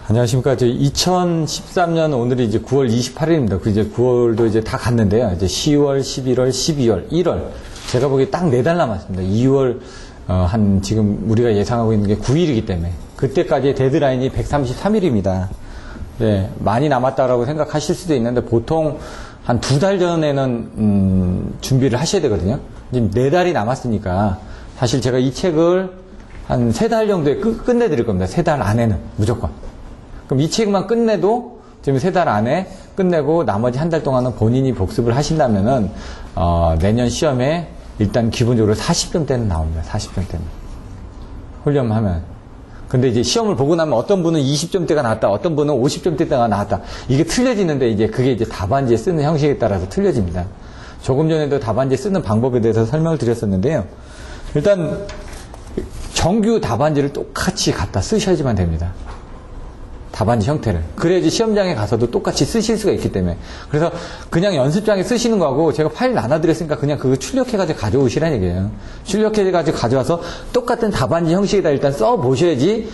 안녕하십니까. 2013년 오늘이 이제 9월 28일입니다. 그 이제 9월도 이제 다 갔는데요. 이제 10월, 11월, 12월, 1월. 제가 보기에 딱 4달 남았습니다. 2월, 지금 우리가 예상하고 있는 게 9일이기 때문에. 그때까지의 데드라인이 133일입니다. 네, 많이 남았다라고 생각하실 수도 있는데 보통 한 2달 전에는, 준비를 하셔야 되거든요. 지금 4달이 남았으니까 사실 제가 이 책을 한 3달 정도에 끝내드릴 겁니다. 3달 안에는 무조건. 그럼 이 책만 끝내도 지금 3달 안에 끝내고 나머지 한 달 동안은 본인이 복습을 하신다면은 내년 시험에 일단 기본적으로 40점대는 나옵니다. 40점대는. 훈련하면. 근데 이제 시험을 보고 나면 어떤 분은 20점대가 나왔다, 어떤 분은 50점대가 나왔다. 이게 틀려지는데 이제 그게 이제 답안지에 쓰는 형식에 따라서 틀려집니다. 조금 전에도 답안지에 쓰는 방법에 대해서 설명을 드렸었는데요. 일단 정규 답안지를 똑같이 갖다 쓰셔야지만 됩니다. 답안지 형태를. 그래야지 시험장에 가서도 똑같이 쓰실 수가 있기 때문에. 그래서 그냥 연습장에 쓰시는 거하고 제가 파일 나눠드렸으니까 그냥 그거 출력해가지고 가져오시라는 얘기예요. 출력해가지고 가져와서 똑같은 답안지 형식에다 일단 써보셔야지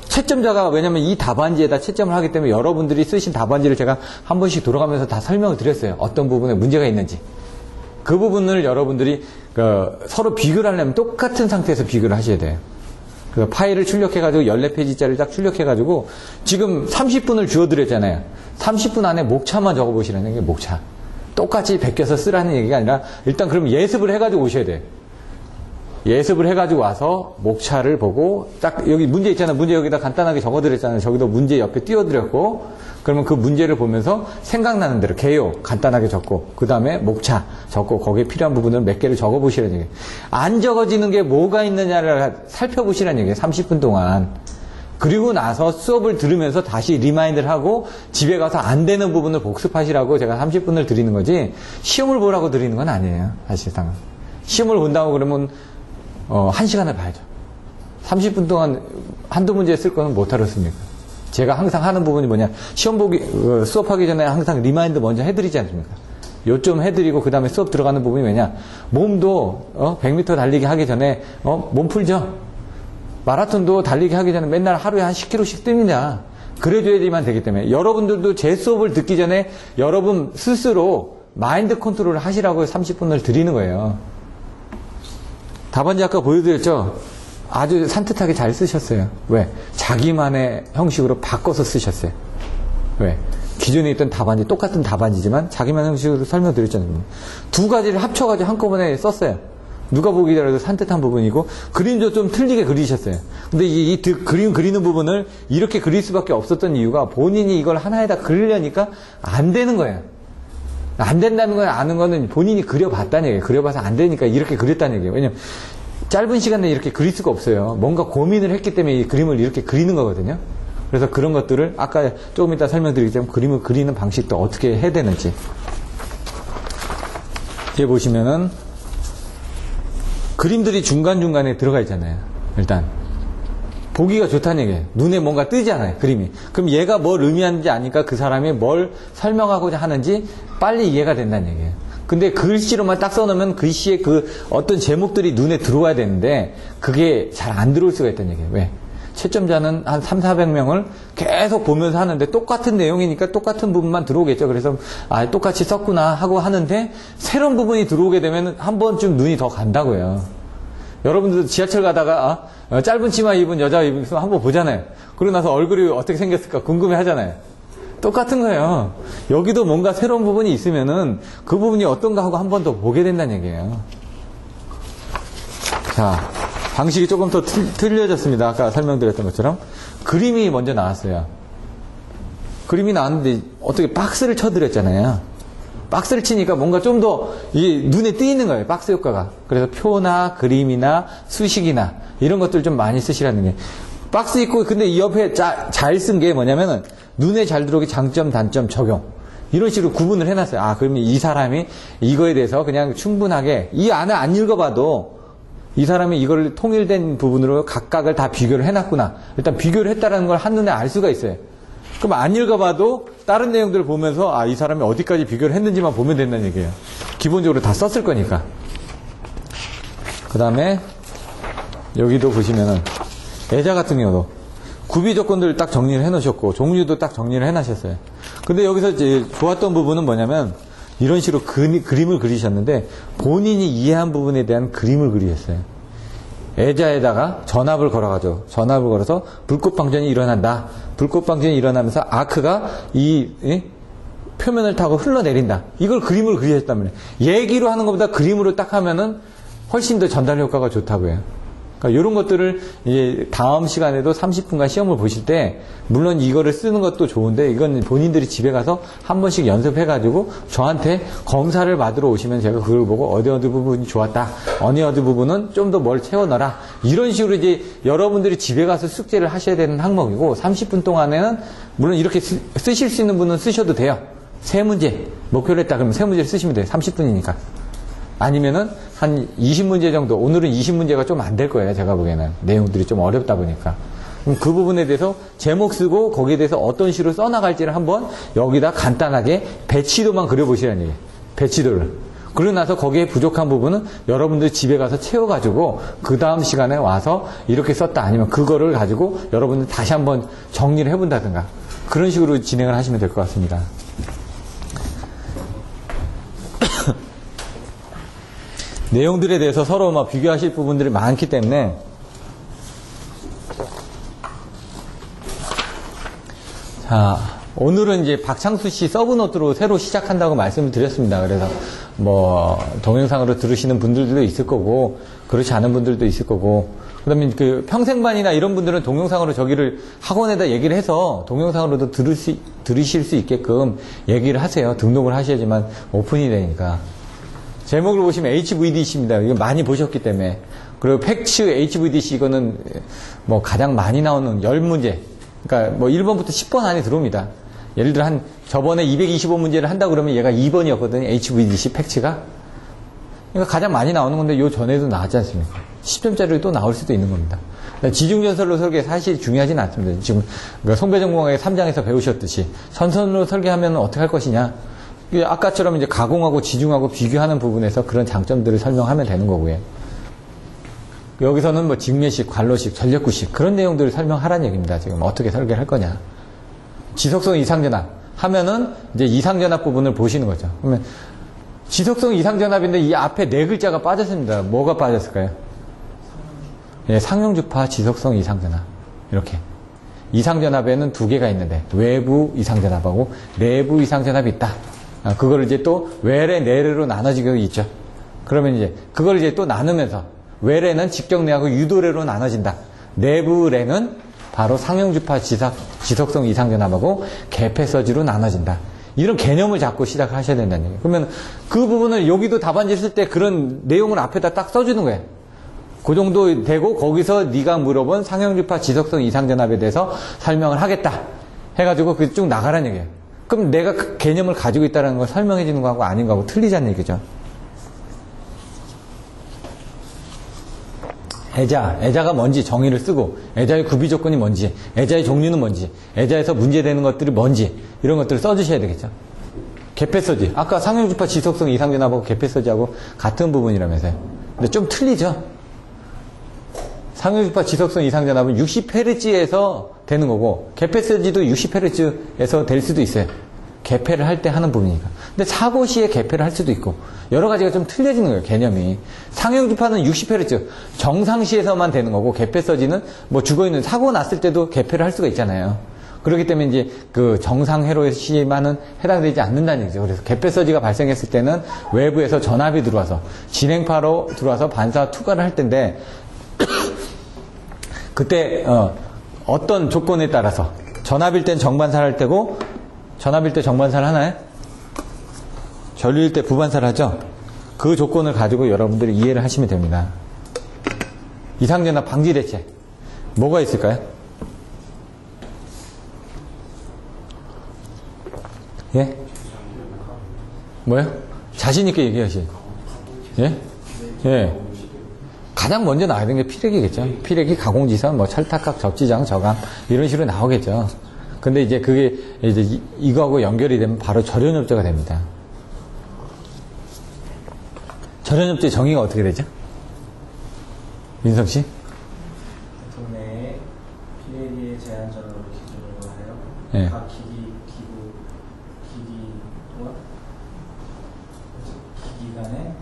채점자가, 왜냐면 이 답안지에다 채점을 하기 때문에 여러분들이 쓰신 답안지를 제가 한 번씩 돌아가면서 다 설명을 드렸어요. 어떤 부분에 문제가 있는지. 그 부분을 여러분들이 서로 비교를 하려면 똑같은 상태에서 비교를 하셔야 돼요. 그 파일을 출력해가지고 14페이지짜리를 딱 출력해가지고 지금 30분을 주어드렸잖아요. 30분 안에 목차만 적어보시라는 게 목차. 똑같이 베껴서 쓰라는 얘기가 아니라 일단 그럼 예습을 해가지고 오셔야 돼요. 예습을 해가지고 와서 목차를 보고 딱 여기 문제 있잖아요. 문제 여기다 간단하게 적어드렸잖아요. 저기도 문제 옆에 띄워드렸고 그러면 그 문제를 보면서 생각나는 대로 개요 간단하게 적고 그 다음에 목차 적고 거기에 필요한 부분을 몇 개를 적어보시라는 얘기예요. 안 적어지는 게 뭐가 있느냐를 살펴보시라는 얘기예요. 30분 동안. 그리고 나서 수업을 들으면서 다시 리마인드를 하고 집에 가서 안 되는 부분을 복습하시라고 제가 30분을 드리는 거지 시험을 보라고 드리는 건 아니에요. 사실상. 시험을 본다고 그러면 1시간을 봐야죠. 30분 동안 한두 문제 쓸 거는 못하러 씁니까? 제가 항상 하는 부분이 뭐냐, 시험 보기, 수업하기 전에 항상 리마인드 먼저 해드리지 않습니까? 요점 해드리고, 그 다음에 수업 들어가는 부분이 뭐냐, 몸도, 100m 달리기 하기 전에, 몸 풀죠? 마라톤도 달리기 하기 전에 맨날 하루에 한 10km씩 뜁니다. 그래줘야지만 되기 때문에. 여러분들도 제 수업을 듣기 전에 여러분 스스로 마인드 컨트롤을 하시라고 30분을 드리는 거예요. 답안지 아까 보여드렸죠? 아주 산뜻하게 잘 쓰셨어요. 왜? 자기만의 형식으로 바꿔서 쓰셨어요. 왜? 기존에 있던 답안지, 똑같은 답안지지만 자기만의 형식으로 설명드렸잖아요. 두 가지를 합쳐가지고 한꺼번에 썼어요. 누가 보기라도 산뜻한 부분이고, 그림도 좀 틀리게 그리셨어요. 근데 이 그림 그리는 부분을 이렇게 그릴 수밖에 없었던 이유가 본인이 이걸 하나에다 그리려니까 안 되는 거예요. 안 된다는 걸 아는 거는 본인이 그려봤다는 얘기예요. 그려봐서 안 되니까 이렇게 그렸다는 얘기예요. 왜냐면 짧은 시간에 이렇게 그릴 수가 없어요. 뭔가 고민을 했기 때문에 이 그림을 이렇게 그리는 거거든요. 그래서 그런 것들을 아까 조금 이따 설명드리겠지만 그림을 그리는 방식도 어떻게 해야 되는지. 이제 보시면은 그림들이 중간중간에 들어가 있잖아요. 일단 보기가 좋다는 얘기예요. 눈에 뭔가 뜨잖아요. 그림이. 그럼 얘가 뭘 의미하는지 아니까 그 사람이 뭘 설명하고자 하는지 빨리 이해가 된다는 얘기예요. 근데 글씨로만 딱 써놓으면 글씨의 그 어떤 제목들이 눈에 들어와야 되는데 그게 잘 안 들어올 수가 있다는 얘기예요. 왜? 채점자는 한 300~400명을 계속 보면서 하는데 똑같은 내용이니까 똑같은 부분만 들어오겠죠. 그래서 똑같이 썼구나 하고 하는데 새로운 부분이 들어오게 되면 한 번쯤 눈이 더 간다고요. 여러분들도 지하철 가다가 짧은 치마 입은 여자 입으면 한번 보잖아요. 그러고 나서 얼굴이 어떻게 생겼을까 궁금해 하잖아요. 똑같은 거예요. 여기도 뭔가 새로운 부분이 있으면은 그 부분이 어떤가 하고 한 번 더 보게 된다는 얘기예요. 자, 방식이 조금 더 틀려졌습니다. 아까 설명드렸던 것처럼. 그림이 먼저 나왔어요. 그림이 나왔는데 어떻게 박스를 쳐드렸잖아요. 박스를 치니까 뭔가 좀 더 이게 눈에 띄는 거예요. 박스 효과가. 그래서 표나 그림이나 수식이나 이런 것들 좀 많이 쓰시라는 게. 박스 있고 근데 이 옆에 잘 쓴 게 뭐냐면은 눈에 잘 들어오기 장점, 단점, 적용. 이런 식으로 구분을 해놨어요. 그러면 이 사람이 이거에 대해서 그냥 충분하게 이 안에 안 읽어봐도 이 사람이 이걸 통일된 부분으로 각각을 다 비교를 해놨구나. 일단 비교를 했다는 걸 한눈에 알 수가 있어요. 그럼 안 읽어봐도 다른 내용들을 보면서 이 사람이 어디까지 비교를 했는지만 보면 된다는 얘기예요. 기본적으로 다 썼을 거니까. 그 다음에 여기도 보시면은 애자 같은 경우도 구비 조건들을 딱 정리를 해 놓으셨고, 종류도 딱 정리를 해 놨었어요. 근데 여기서 이제 좋았던 부분은 뭐냐면, 이런 식으로 그림을 그리셨는데, 본인이 이해한 부분에 대한 그림을 그리셨어요. 애자에다가 전압을 걸어가죠. 전압을 걸어서 불꽃방전이 일어난다. 불꽃방전이 일어나면서 아크가 표면을 타고 흘러내린다. 이걸 그림을 그리셨단 말이에요. 얘기로 하는 것보다 그림으로 딱 하면은 훨씬 더 전달 효과가 좋다고요. 그러니까 이런 것들을 이제 다음 시간에도 30분간 시험을 보실 때, 물론 이거를 쓰는 것도 좋은데, 이건 본인들이 집에 가서 한 번씩 연습해가지고 저한테 검사를 받으러 오시면 제가 그걸 보고 어디 부분이 좋았다, 어디 부분은 좀 더 뭘 채워 넣어라, 이런 식으로 이제 여러분들이 집에 가서 숙제를 하셔야 되는 항목이고, 30분 동안에는 물론 이렇게 쓰실 수 있는 분은 쓰셔도 돼요. 3문제 목표를 했다 그러면 3문제를 쓰시면 돼요. 30분이니까. 아니면은 한 20문제 정도, 오늘은 20문제가 좀 안 될 거예요. 제가 보기에는 내용들이 좀 어렵다 보니까. 그럼 그 부분에 대해서 제목 쓰고 거기에 대해서 어떤 식으로 써나갈지를 한번 여기다 간단하게 배치도만 그려보시라는 얘기예요. 배치도를. 그러고 나서 거기에 부족한 부분은 여러분들 집에 가서 채워가지고 그 다음 시간에 와서 이렇게 썼다, 아니면 그거를 가지고 여러분들 다시 한번 정리를 해본다든가, 그런 식으로 진행을 하시면 될 것 같습니다. 내용들에 대해서 서로 막 비교하실 부분들이 많기 때문에, 자, 오늘은 이제 박창수 씨 서브노트로 새로 시작한다고 말씀을 드렸습니다. 그래서 뭐 동영상으로 들으시는 분들도 있을 거고, 그렇지 않은 분들도 있을 거고, 그다음에 그 평생반이나 이런 분들은 동영상으로 저기를 학원에다 얘기를 해서 동영상으로도 들으실 수 있게끔 얘기를 하세요. 등록을 하셔야지만 오픈이 되니까. 제목을 보시면 HVDC입니다. 이거 많이 보셨기 때문에. 그리고 팩츠 HVDC, 이거는 뭐 가장 많이 나오는 10문제. 그러니까 뭐 1번부터 10번 안에 들어옵니다. 예를 들어 저번에 225문제를 한다고 그러면 얘가 2번이었거든요. HVDC 팩츠가. 그러니까 가장 많이 나오는 건데 요 전에도 나왔지 않습니까? 10점짜리 또 나올 수도 있는 겁니다. 지중전설로 설계 사실 중요하진 않습니다. 지금 송배전공학의 3장에서 배우셨듯이 선선으로 설계하면 어떻게 할 것이냐. 아까처럼 이제 가공하고 지중하고 비교하는 부분에서 그런 장점들을 설명하면 되는 거고요. 여기서는 뭐 직매식, 관로식, 전력구식 그런 내용들을 설명하라는 얘기입니다. 지금 어떻게 설계를 할 거냐. 지속성 이상전압 하면은 이제 이상전압 부분을 보시는 거죠. 그러면 지속성 이상전압인데 이 앞에 네 글자가 빠졌습니다. 뭐가 빠졌을까요? 예, 상용주파 지속성 이상전압. 이렇게. 이상전압에는 두 개가 있는데 외부 이상전압하고 내부 이상전압이 있다. 그걸 이제 또 외래, 내래로 나눠지고 있죠. 그러면 이제 그걸 이제 또 나누면서 외래는 직경내하고 유도래로 나눠진다. 내부래는 바로 상용주파 지속성 이상전압하고 개폐서지로 나눠진다. 이런 개념을 잡고 시작하셔야 된다는 얘기예요. 그러면 그 부분을 여기도 답안지 쓸 때 그런 내용을 앞에다 딱 써주는 거예요. 그 정도 되고 거기서 네가 물어본 상용주파 지속성 이상전압에 대해서 설명을 하겠다 해가지고 그 쭉 나가라는 얘기예요. 그럼 내가 그 개념을 가지고 있다는 걸 설명해 주는 거하고 아닌 거하고 틀리자는 얘기죠. 애자가 뭔지 정의를 쓰고, 애자의 구비 조건이 뭔지, 애자의 종류는 뭔지, 애자에서 문제되는 것들이 뭔지, 이런 것들을 써주셔야 되겠죠. 개폐서지. 아까 상용주파 지속성 이상전압하고 개폐서지하고 같은 부분이라면서요. 근데 좀 틀리죠. 상용주파 지속성 이상전압은 60Hz에서 되는 거고, 개폐서지도 60Hz에서 될 수도 있어요. 개폐를 할 때 하는 부분이니까. 근데 사고 시에 개폐를 할 수도 있고, 여러 가지가 좀 틀려지는 거예요, 개념이. 상용주파는 60Hz, 정상시에서만 되는 거고, 개폐서지는 뭐 죽어있는 사고 났을 때도 개폐를 할 수가 있잖아요. 그렇기 때문에 이제 그 정상 회로 시만은 해당되지 않는다는 얘기죠. 그래서 개폐서지가 발생했을 때는 외부에서 전압이 들어와서, 진행파로 들어와서 반사 투과를 할 텐데, 그때, 어떤 조건에 따라서, 전압일 땐 정반사를 할 때고, 전압일 때 정반사를 하나요? 전류일 때 부반사를 하죠? 그 조건을 가지고 여러분들이 이해를 하시면 됩니다. 이상전압 방지 대책. 뭐가 있을까요? 예? 뭐요? 자신있게 얘기하시. 예? 예. 가장 먼저 나와야 되는 게 피레기겠죠. 피레기, 가공지선, 뭐 찰탁각, 접지장, 저감, 이런 식으로 나오겠죠. 근데 이제 그게 이제 이거하고 연결이 되면 바로 절연협조가 됩니다. 절연협조의 정의가 어떻게 되죠? 민성 씨? 동내에 피레기의 제한 예. 각 기기와 기기 간의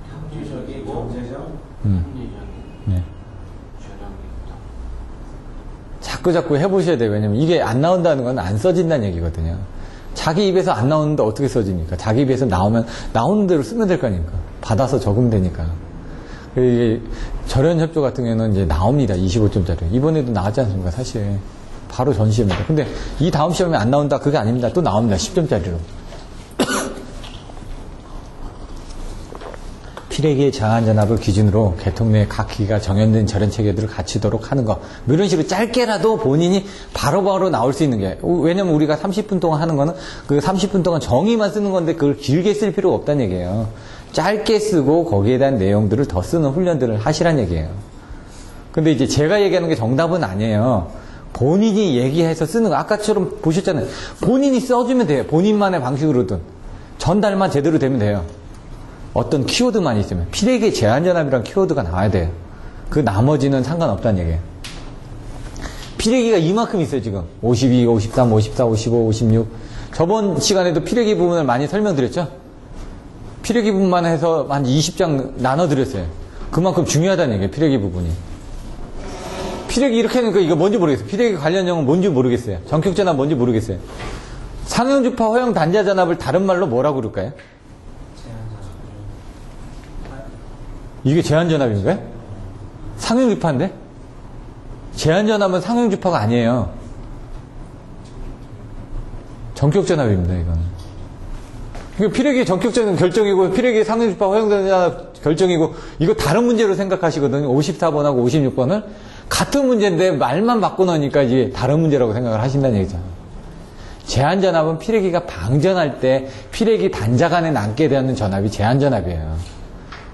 경제적인 경제적 네. 자꾸 해보셔야 돼요. 왜냐면 이게 안 나온다는 건 안 써진다는 얘기거든요. 자기 입에서 안 나오는데 어떻게 써집니까? 자기 입에서 나오면 나오는 대로 쓰면 될 거 아닙니까? 받아서 적으면 되니까. 이게 절연협조 같은 경우는 이제 나옵니다. 25점짜리. 이번에도 나왔지 않습니까? 사실. 바로 전시입니다. 근데 이 다음 시험에 안 나온다? 그게 아닙니다. 또 나옵니다. 10점짜리로. 피레기의 제한전압을 기준으로 계통 내 각 기기가 정연된 절연 체계들을 갖추도록 하는 거. 뭐 이런 식으로 짧게라도 본인이 바로바로 나올 수 있는 게. 왜냐면 우리가 30분 동안 하는 거는 그 30분 동안 정의만 쓰는 건데 그걸 길게 쓸 필요가 없다는 얘기예요. 짧게 쓰고 거기에 대한 내용들을 더 쓰는 훈련들을 하시란 얘기예요. 근데 이제 제가 얘기하는 게 정답은 아니에요. 본인이 얘기해서 쓰는 거. 아까처럼 보셨잖아요. 본인이 써주면 돼요. 본인만의 방식으로든. 전달만 제대로 되면 돼요. 어떤 키워드만 있으면. 피레기의 제한전압이라는 키워드가 나와야 돼요. 그 나머지는 상관없다는 얘기예요. 피레기가 이만큼 있어요, 지금. 52, 53, 54, 55, 56. 저번 시간에도 피레기 부분을 많이 설명드렸죠? 피레기 부분만 해서 한 20장 나눠드렸어요. 그만큼 중요하다는 얘기예요, 피레기 부분이. 피레기 이렇게 하니까 이거 뭔지 모르겠어요. 피레기 관련 용어는 뭔지 모르겠어요. 전격전압 뭔지 모르겠어요. 상형주파 허용 단자전압을 다른 말로 뭐라고 그럴까요? 이게 제한전압인가요? 상형주파인데? 제한전압은 상형주파가 아니에요. 전격전압입니다, 이거는. 이거 피레기 전격전압 결정이고, 피레기 상형주파 허용전압 결정이고, 이거 다른 문제로 생각하시거든요. 54번하고 56번을. 같은 문제인데 말만 바꿔놓으니까 이게 다른 문제라고 생각을 하신다는 얘기죠. 제한전압은 피레기가 방전할 때 피레기 단자 간에 남게 되는 전압이 제한전압이에요.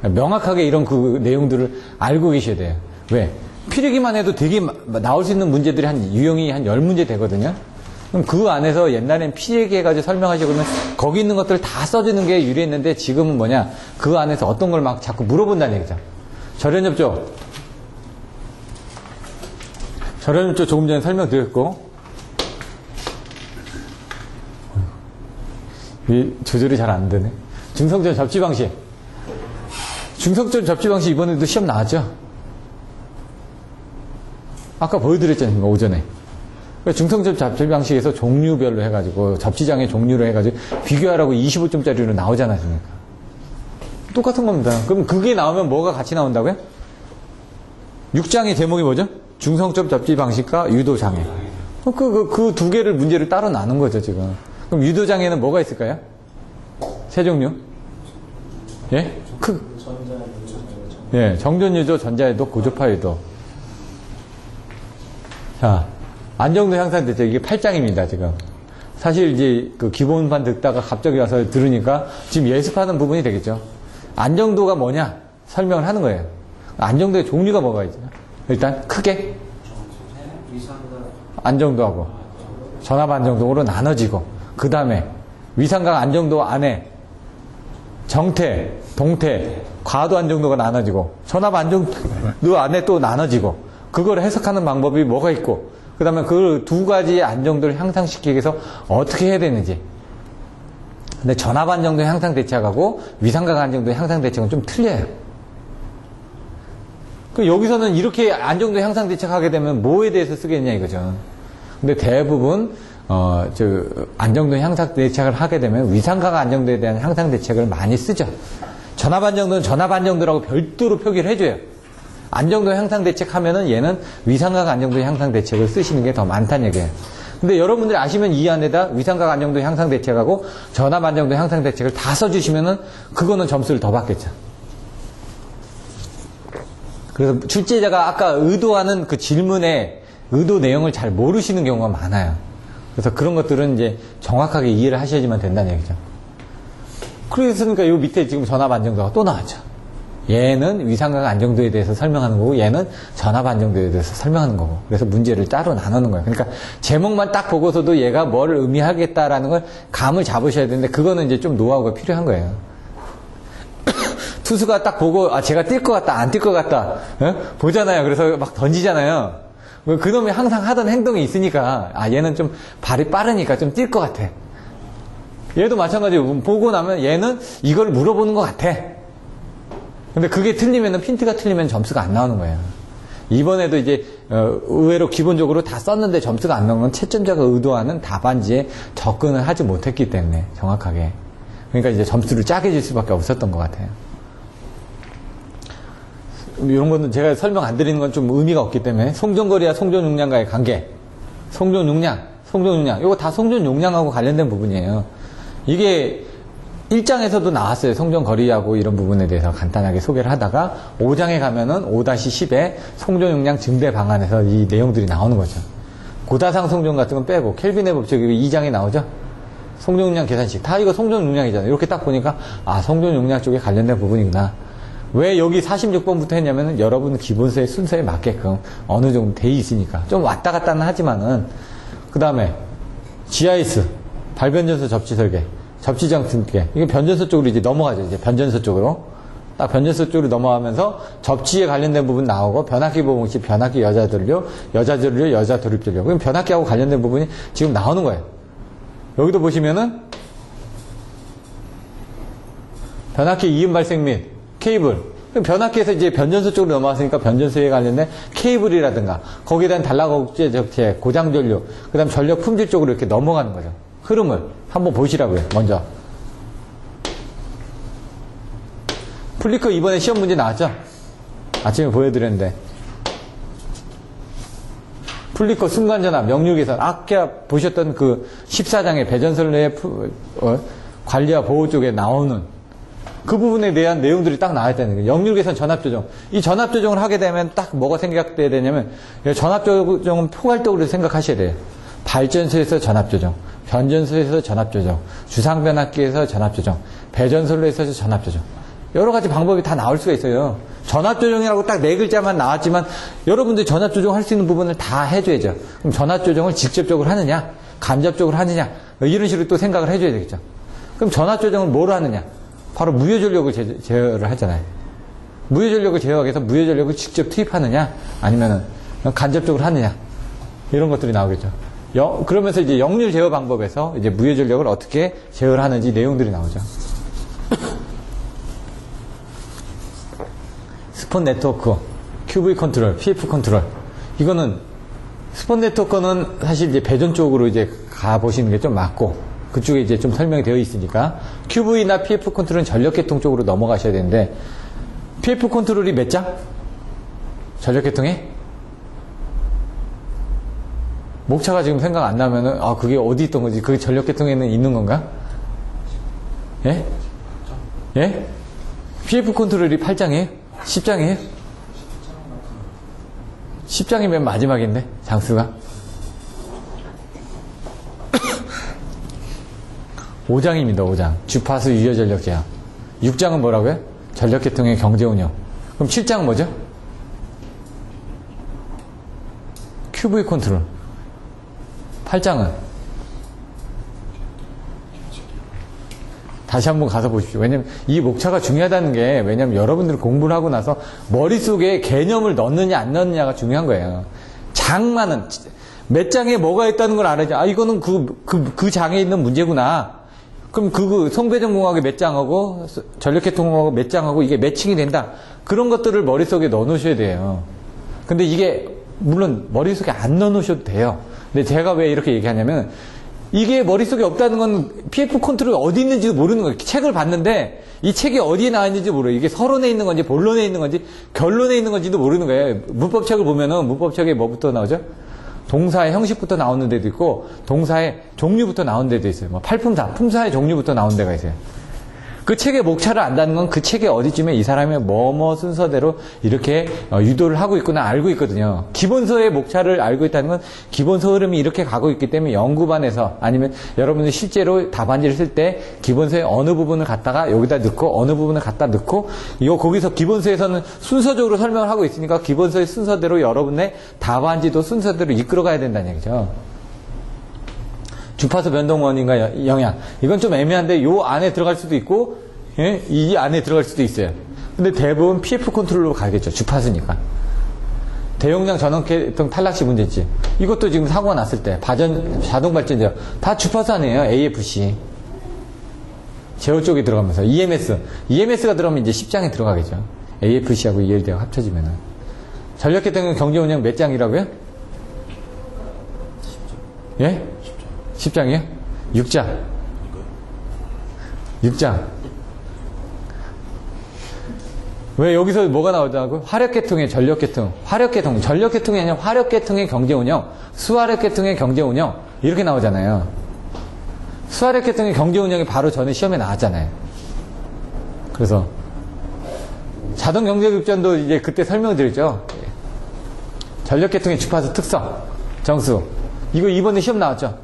명확하게 이런 그 내용들을 알고 계셔야 돼요. 왜? 피레기만 해도 되게 나올 수 있는 문제들이 유형이 한 10문제 되거든요. 그럼 그 안에서 옛날엔 피레기 해가지고 설명하시고는 거기 있는 것들을 다 써주는 게 유리했는데 지금은 뭐냐? 그 안에서 어떤 걸 막 자꾸 물어본다는 얘기죠. 절연협조. 절연협조 조금 전에 설명드렸고, 조절이 잘 안 되네. 중성전 접지 방식. 중성전 접지 방식 이번에도 시험 나왔죠? 아까 보여드렸잖아요, 오전에. 중성전 접지 방식에서 종류별로 해가지고, 접지장의 종류로 해가지고, 비교하라고 25점짜리로 나오지 않았습니까? 똑같은 겁니다. 그럼 그게 나오면 뭐가 같이 나온다고요? 6장의 제목이 뭐죠? 중성점 접지 방식과 유도장애. 그 두 개를 문제를 따로 나눈 거죠, 지금. 그럼 유도장애는 뭐가 있을까요? 세 종류? 예? 예, 정전유도, 전자유도, 고주파유도. 자, 안정도 향상대책, 이게 8장입니다, 지금. 사실 이제 그 기본판 듣다가 갑자기 와서 들으니까 지금 예습하는 부분이 되겠죠. 안정도가 뭐냐? 설명을 하는 거예요. 안정도의 종류가 뭐가 있죠? 일단, 크게. 안정도하고, 전압 안정도로 나눠지고, 그 다음에, 위상각 안정도 안에, 정태, 동태, 과도 안정도가 나눠지고, 전압 안정도 안에 또 나눠지고, 그걸 해석하는 방법이 뭐가 있고, 그 다음에 그 두 가지의 안정도를 향상시키기 위해서 어떻게 해야 되는지. 근데 전압 안정도 향상 대책하고 위상각 안정도 향상 대책은 좀 틀려요. 여기서는 이렇게 안정도 향상 대책하게 되면 뭐에 대해서 쓰겠냐 이거죠. 근데 대부분 안정도 향상 대책을 하게 되면 위상각 안정도에 대한 향상 대책을 많이 쓰죠. 전압 안정도는 전압 안정도라고 별도로 표기를 해줘요. 안정도 향상 대책하면은 얘는 위상각 안정도 향상 대책을 쓰시는 게 더 많다는 얘기예요. 근데 여러분들이 아시면 이 안에다 위상각 안정도 향상 대책하고 전압 안정도 향상 대책을 다 써주시면은 그거는 점수를 더 받겠죠. 그래서 출제자가 아까 의도하는 그 질문의 의도 내용을 잘 모르시는 경우가 많아요. 그래서 그런 것들은 이제 정확하게 이해를 하셔야지만 된다는 얘기죠. 그랬으니까 요 밑에 지금 전압 안정도가 또 나왔죠. 얘는 위상각 안정도에 대해서 설명하는 거고 얘는 전압 안정도에 대해서 설명하는 거고 그래서 문제를 따로 나누는 거예요. 그러니까 제목만 딱 보고서도 얘가 뭘 의미하겠다라는 걸 감을 잡으셔야 되는데 그거는 이제 좀 노하우가 필요한 거예요. 투수가 딱 보고 제가 뛸 것 같다 안 뛸 것 같다 보잖아요. 그래서 막 던지잖아요. 그놈이 항상 하던 행동이 있으니까, 아, 얘는 좀 발이 빠르니까 좀 뛸 것 같아. 얘도 마찬가지로 보고 나면 얘는 이걸 물어보는 것 같아. 근데 그게 틀리면은, 핀트가 틀리면 점수가 안 나오는 거예요. 이번에도 이제, 의외로 기본적으로 다 썼는데 점수가 안 나오는 건 채점자가 의도하는 답안지에 접근을 하지 못했기 때문에, 정확하게. 그러니까 이제 점수를 짜게 줄 수밖에 없었던 것 같아요. 이런 거는 제가 설명 안 드리는 건 좀 의미가 없기 때문에, 송전거리와 송전용량과의 관계, 송전용량, 이거 다 송전용량하고 관련된 부분이에요. 이게 1장에서도 나왔어요. 송전거리하고 이런 부분에 대해서 간단하게 소개를 하다가 5장에 가면은 5-10에 송전용량 증대 방안에서 이 내용들이 나오는 거죠. 고다상 송전 같은 건 빼고 켈빈의 법칙이 2장에 나오죠. 송전용량 계산식 다 이거 송전용량이잖아요. 이렇게 딱 보니까 아, 송전용량 쪽에 관련된 부분이구나. 왜 여기 46번부터 했냐면은 여러분 기본서의 순서에 맞게끔 어느 정도 돼 있으니까 좀 왔다 갔다는 하지만은 그 다음에 GIS 발변전서 접지 설계, 접지장 등계 이게 변전서 쪽으로 이제 넘어가죠. 이제 변전서 쪽으로 딱 변전서 쪽으로 넘어가면서 접지에 관련된 부분 나오고 변압기 보봉식, 변압기 여자 전류, 여자 돌입 전류. 그럼 변압기하고 관련된 부분이 지금 나오는 거예요. 여기도 보시면은 변압기 이음 발생 및 케이블. 변압기에서 이제 변전소 쪽으로 넘어왔으니까 변전소에 관련된 케이블이라든가 거기에 대한 단락억제 적재, 고장전류, 그 다음 전력 품질 쪽으로 이렇게 넘어가는 거죠. 흐름을 한번 보시라고요. 먼저 플리커 이번에 시험 문제 나왔죠? 아침에 보여드렸는데 플리커 순간전압, 명률계산 아까 보셨던 그 14장의 배전선로의 관리와 보호 쪽에 나오는 그 부분에 대한 내용들이 딱 나와 있다는 거예요. 역률계산 전압조정. 이 전압조정을 하게 되면 딱 뭐가 생각돼야 되냐면 전압조정은 포괄적으로 생각하셔야 돼요. 발전소에서 전압조정, 변전소에서 전압조정, 주상변압기에서 전압조정, 배전선로에서 전압조정. 여러 가지 방법이 다 나올 수가 있어요. 전압조정이라고 딱 네 글자만 나왔지만 여러분들이 전압조정 할 수 있는 부분을 다 해줘야죠. 그럼 전압조정을 직접적으로 하느냐, 간접적으로 하느냐, 이런 식으로 또 생각을 해줘야 되겠죠. 그럼 전압조정을 뭐로 하느냐? 바로 무효전력을 제어를 하잖아요. 무효전력을 제어하기 위해서 무효전력을 직접 투입하느냐, 아니면은 간접적으로 하느냐, 이런 것들이 나오겠죠. 그러면서 이제 역률 제어 방법에서 이제 무효전력을 어떻게 제어를 하는지 내용들이 나오죠. 스폰 네트워크, QV 컨트롤, PF 컨트롤. 이거는 스폰 네트워크는 사실 이제 배전 쪽으로 이제 가보시는 게 좀 맞고, 그쪽에 이제 좀 설명이 되어 있으니까 QV나 PF 컨트롤은 전력계통 쪽으로 넘어가셔야 되는데 PF 컨트롤이 몇 장? 전력계통에? 목차가 지금 생각 안 나면은 아 그게 어디 있던 거지? 그게 전력계통에는 있는 건가? 예? 예? PF 컨트롤이 8장이에요? 10장이에요? 10장이면 마지막인데 장수가 5장입니다. 5장. 주파수 유효전력 제한. 6장은 뭐라고요? 전력계통의 경제운영. 그럼 7장은 뭐죠? QV 컨트롤. 8장은 다시 한번 가서 보십시오. 왜냐면 이 목차가 중요하다는 게 왜냐면 여러분들이 공부를 하고 나서 머릿속에 개념을 넣느냐 안 넣느냐가 중요한 거예요. 장만은 몇 장에 뭐가 있다는 걸 알아야지. 아 이거는 그 장에 있는 문제구나. 그럼 송배전공학의 몇 장하고 전력계통공학의 몇 장하고 이게 매칭이 된다. 그런 것들을 머릿속에 넣어 놓으셔야 돼요. 근데 이게 물론 머릿속에 안 넣어 놓으셔도 돼요. 근데 제가 왜 이렇게 얘기하냐면 이게 머릿속에 없다는 건 PF 컨트롤이 어디 있는지도 모르는 거예요. 책을 봤는데 이 책이 어디에 나와 있는지 모르요. 이게 서론에 있는 건지 본론에 있는 건지 결론에 있는 건지도 모르는 거예요. 문법책을 보면은 문법책에 뭐부터 나오죠? 동사의 형식부터 나오는 데도 있고 동사의 종류부터 나오는 데도 있어요. 뭐 팔품사, 품사의 종류부터 나오는 데가 있어요. 그 책의 목차를 안다는 건 그 책의 어디쯤에 이 사람의 뭐뭐 순서대로 이렇게 유도를 하고 있구나 알고 있거든요. 기본서의 목차를 알고 있다는 건 기본서 흐름이 이렇게 가고 있기 때문에 연구반에서 아니면 여러분들 실제로 답안지를 쓸 때 기본서의 어느 부분을 갖다가 여기다 넣고 어느 부분을 갖다 넣고 거기서 기본서에서는 순서적으로 설명을 하고 있으니까 기본서의 순서대로 여러분의 답안지도 순서대로 이끌어가야 된다는 얘기죠. 주파수 변동 원인과 영향. 이건 좀 애매한데 요 안에 들어갈 수도 있고 예? 이 안에 들어갈 수도 있어요. 근데 대부분 PF 컨트롤로 가겠죠. 주파수니까. 대용량 전원계통 탈락시 문제 있지. 이것도 지금 사고가 났을 때 자동 발전제어 다 주파수 아니에요. AFC. 제어 쪽에 들어가면서 EMS가 들어가면 이제 10장에 들어가겠죠. AFC하고 ELD가 합쳐지면은. 전력계통은 경제 운영 몇 장이라고요? 10장. 예? 10장이요? 6장. 6장. 왜 여기서 뭐가 나오더라고? 화력계통의 전력계통. 전력계통이 아니라 화력계통의 경제운영, 수화력계통의 경제운영 이렇게 나오잖아요. 수화력계통의 경제운영이 바로 전에 시험에 나왔잖아요. 그래서 자동경제급전도 이제 그때 설명드렸죠. 전력계통의 주파수 특성, 정수. 이거 이번에 시험 나왔죠?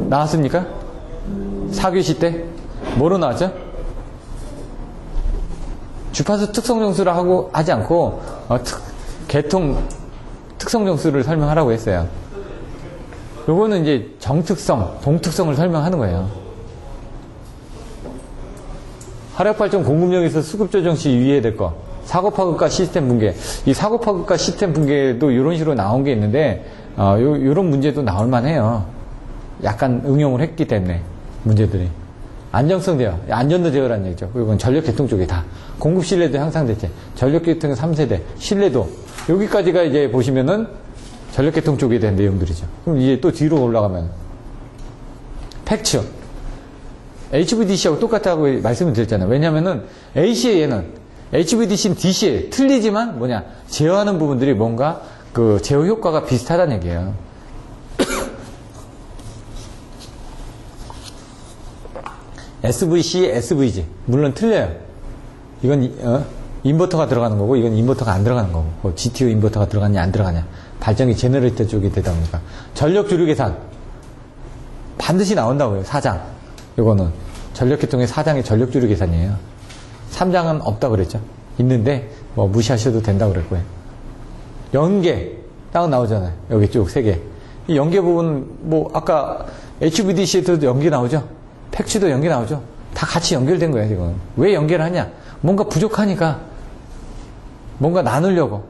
나왔습니까? 4교시 때? 뭐로 나왔죠? 주파수 특성 정수를 하지 않고 계통 특성 정수를 설명하라고 했어요. 요거는 이제 정특성, 동특성을 설명하는 거예요. 화력발전 공급력에서 수급 조정 시 유의해야 될 거. 사고 파급과 시스템 붕괴. 이 사고 파급과 시스템 붕괴도 이런 식으로 나온 게 있는데 요런 문제도 나올 만해요. 약간 응용을 했기 때문에 문제들이. 안정성 제어, 안전도 제어라는 얘기죠. 이건 전력계통 쪽이 다. 공급 신뢰도 향상대책, 전력계통의 3세대, 신뢰도. 여기까지가 이제 보시면은 전력계통 쪽에 대한 내용들이죠. 그럼 이제 또 뒤로 올라가면 팩츠. HVDC하고 똑같다고 말씀을 드렸잖아요. 왜냐면은 ACA에는 HVDC는 DC에 틀리지만 제어하는 부분들이 뭔가 그 제어 효과가 비슷하다는 얘기예요. SVC, SVG. 물론 틀려요. 이건 인버터가 들어가는 거고 이건 인버터가 안 들어가는 거고 뭐 GTO 인버터가 들어가냐 안 들어가냐 발전기 제너레이터 쪽이 되다 보니까 전력 주류 계산 반드시 나온다고요. 4장. 이거는 전력계통의 4장의 전력 주류 계산이에요. 3장은 없다고 그랬죠. 있는데 뭐 무시하셔도 된다고 그랬고요. 연계 딱 나오잖아요. 여기 쭉 3개. 이 연계 부분 뭐 아까 HVDC에도 연계 나오죠. 팩츠도 연계 나오죠. 다 같이 연결된 거예요, 지금. 왜 연결을 하냐? 뭔가 부족하니까, 뭔가 나누려고,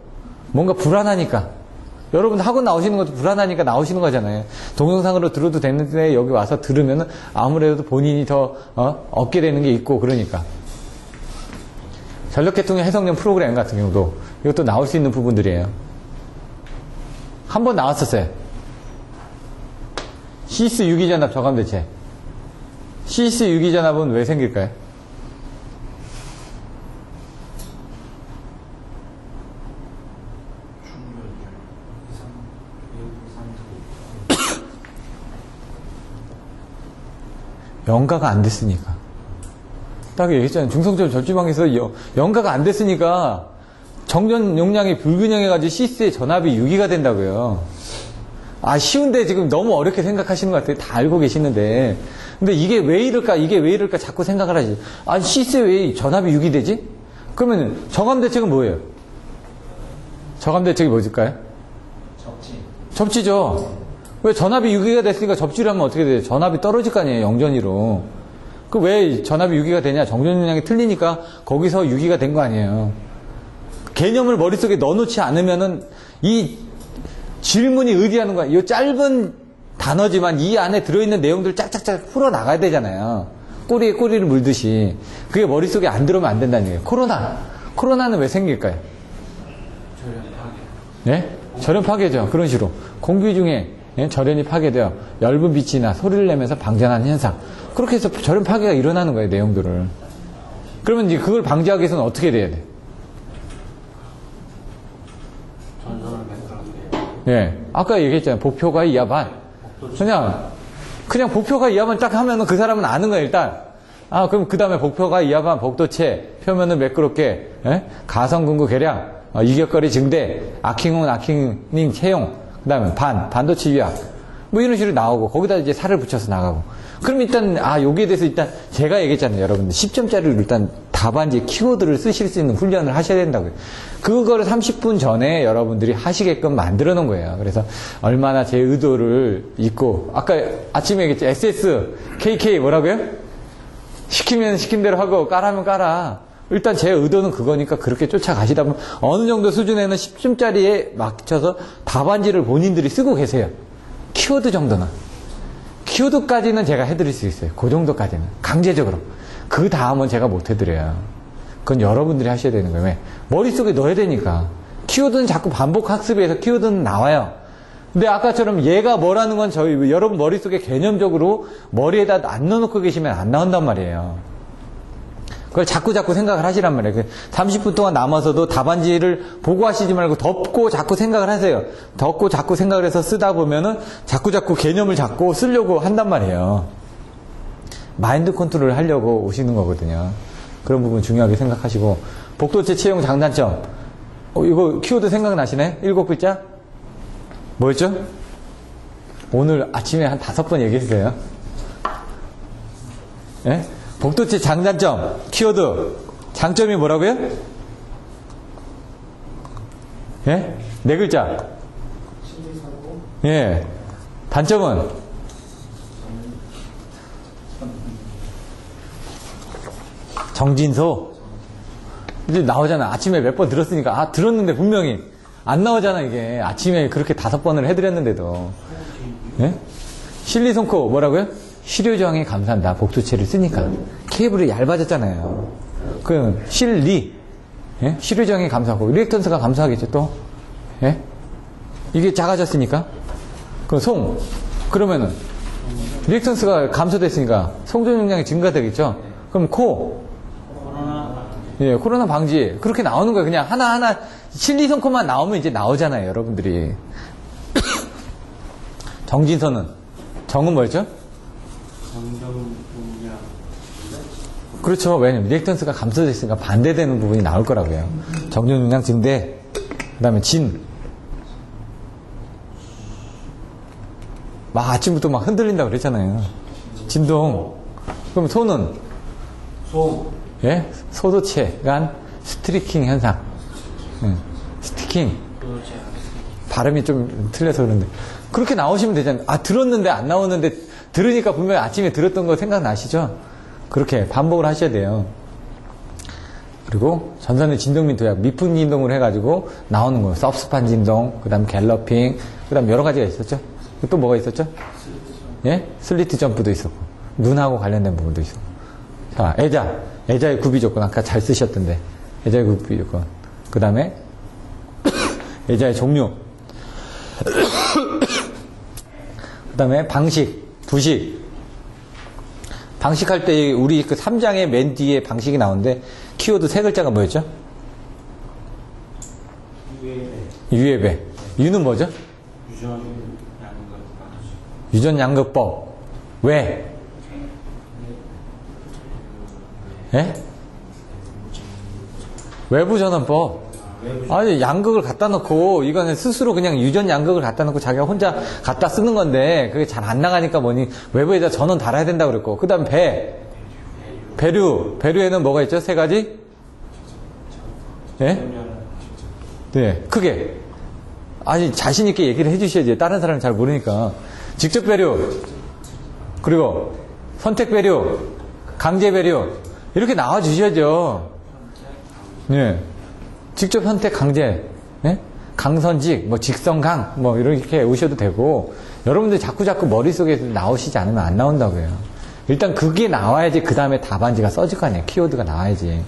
뭔가 불안하니까. 여러분 학원 나오시는 것도 불안하니까 나오시는 거잖아요. 동영상으로 들어도 되는데 여기 와서 들으면 아무래도 본인이 더 얻게 되는 게 있고 그러니까. 전력계통의 해석용 프로그램 같은 경우도 이것도 나올 수 있는 부분들이에요. 한 번 나왔었어요. 시스 유기전압 저감대체. 시스 유기전압은 왜 생길까요? 연가가 안 됐으니까. 딱 얘기했잖아요. 중성적 절주망에서 연가가 안 됐으니까 정전 용량이 불균형해가지고 시스의 전압이 유기가 된다고요. 쉬운데 지금 너무 어렵게 생각하시는 것 같아요. 다 알고 계시는데. 근데 이게 왜 이럴까 자꾸 생각을 하지. 시스에 왜 전압이 유기되지? 그러면 저감대책은 뭐예요? 저감대책이 뭐일까요? 접지죠. 왜 전압이 유기가 됐으니까 접지를 하면 어떻게 돼요? 전압이 떨어질 거 아니에요. 영전위로. 그 왜 전압이 유기가 되냐? 정전 용량이 틀리니까 거기서 유기가 된 거 아니에요. 개념을 머릿속에 넣어놓지 않으면은 이 질문이 의미하는 거야. 이 짧은 단어지만 이 안에 들어있는 내용들을 짝짝짝 풀어나가야 되잖아요. 꼬리에 꼬리를 물듯이. 그게 머릿속에 안 들어오면 안 된다는 얘기예요. 코로나는 왜 생길까요? 저렴 파괴. 네? 절연 파괴죠. 그런 식으로. 공기 중에 절연이 파괴되어 엷은 빛이나 소리를 내면서 방전하는 현상. 그렇게 해서 절연 파괴가 일어나는 거예요. 내용들을. 그러면 이제 그걸 방지하기 위해서는 어떻게 돼야 돼? 전선을 만들어야 돼. 예. 아까 얘기했잖아요. 복표가 이하 반. 그냥 복표가 이하 반 딱 하면은 그 사람은 아는 거예요, 일단. 그럼 그 다음에 복표가 이하 반, 복도체, 표면을 매끄럽게, 가성근구 개량, 이격거리 증대, 아킹은 아킹닝 채용, 그 다음에 반도체 유약, 뭐 이런 식으로 나오고, 거기다 이제 살을 붙여서 나가고. 그럼 일단, 여기에 대해서 일단, 제가 얘기했잖아요, 여러분들. 10점짜리를 일단 답안지 키워드를 쓰실 수 있는 훈련을 하셔야 된다고요. 그거를 30분 전에 여러분들이 하시게끔 만들어 놓은 거예요. 그래서 얼마나 제 의도를 잊고, 아까 아침에 얘기했죠. SS, KK 뭐라고요? 시키면 시킨 대로 하고, 까라면 까라. 일단 제 의도는 그거니까 그렇게 쫓아가시다 보면 어느 정도 수준에는 10점짜리에 맞춰서 답안지를 본인들이 쓰고 계세요. 키워드 정도는. 키워드까지는 제가 해드릴 수 있어요. 그 정도까지는. 강제적으로. 그 다음은 제가 못 해드려요. 그건 여러분들이 하셔야 되는 거예요. 왜? 머릿속에 넣어야 되니까. 키워드는 자꾸 반복 학습에서 키워드는 나와요. 근데 아까처럼 얘가 뭐라는 건 여러분 머릿속에 개념적으로 머리에다 안 넣어놓고 계시면 안 나온단 말이에요. 그걸 자꾸 생각을 하시란 말이에요. 30분 동안 남아서도 답안지를 보고 하시지 말고 덮고 자꾸 생각을 하세요. 덮고 자꾸 생각을 해서 쓰다 보면은 자꾸 개념을 잡고 쓰려고 한단 말이에요. 마인드 컨트롤을 하려고 오시는 거거든요. 그런 부분 중요하게 생각하시고. 복도체 채용 장단점. 이거 키워드 생각나시네? 7글자? 뭐였죠? 오늘 아침에 한 5번 얘기했어요. 예? 복도체 장단점, 키워드, 장점이 뭐라고요? 예? 4글자. 예. 단점은? 정진소. 이제 나오잖아. 아침에 몇 번 들었으니까. 들었는데 분명히. 안 나오잖아, 이게. 아침에 그렇게 5번을 해드렸는데도. 예? 실리손코, 뭐라고요? 실효저항에 감사한다. 복도체를 쓰니까. 케이블이 얇아졌잖아요. 그, 실리. 예? 실효저항에 감사하고. 리액턴스가 감사하겠죠, 또? 예? 이게 작아졌으니까. 그 송. 그러면은, 리액턴스가 감소됐으니까 송전 용량이 증가되겠죠? 그럼 코. 예, 코로나 방지. 그렇게 나오는 거예요. 그냥 하나하나 실리손코만 나오면 이제 나오잖아요, 여러분들이. 정진선은? 정은 뭐였죠? 정정용량. 그렇죠. 왜냐면 리액턴스가 감소됐으니까 반대되는 부분이 나올 거라고요. 정정용량 증대. 그 다음에 진. 막 아침부터 막 흔들린다고 그랬잖아요. 진동. 그럼 소는? 소. 예? 소도체, 스트리킹 현상. 스티킹. 발음이 좀 틀려서 그런데. 그렇게 나오시면 되잖아요. 들었는데 안 나오는데, 들으니까 분명히 아침에 들었던 거 생각나시죠? 그렇게 반복을 하셔야 돼요. 그리고 전선의 진동 및 도약, 미풍 진동을 해가지고 나오는 거예요. 섭스판 진동, 그 다음 갤러핑, 그 다음 여러 가지가 있었죠? 또 뭐가 있었죠? 예? 슬리트 점프도 있었고, 눈하고 관련된 부분도 있었고. 자, 애자의 구비 조건, 아까 잘 쓰셨던데. 애자의 구비 조건. 그 다음에, 애자의 종류. 그 다음에 방식, 부식. 방식할 때 우리 그 3장의 맨 뒤에 방식이 나오는데, 키워드 3글자가 뭐였죠? 유예배. 유는 뭐죠? 유전양극법. 왜? 예? 외부전환법. 아니, 양극을 갖다 놓고, 이거는 스스로 그냥 유전 양극을 갖다 놓고 자기가 혼자 갖다 쓰는 건데, 그게 잘 안 나가니까 뭐니, 외부에다 전원 달아야 된다고 그랬고, 그 다음 배류. 배류에는 뭐가 있죠? 3가지? 예? 네, 크게. 아니, 자신있게 얘기를 해주셔야지. 다른 사람은 잘 모르니까. 직접 배류. 그리고, 선택 배류. 강제 배류. 이렇게 나와주셔야죠. 예. 직접 선택 강제. 예? 강선직, 직선강, 이렇게 오셔도 되고, 여러분들 자꾸 머릿속에 나오시지 않으면 안 나온다고요. 일단 그게 나와야지 그 다음에 답안지가 써질 거 아니에요. 키워드가 나와야지.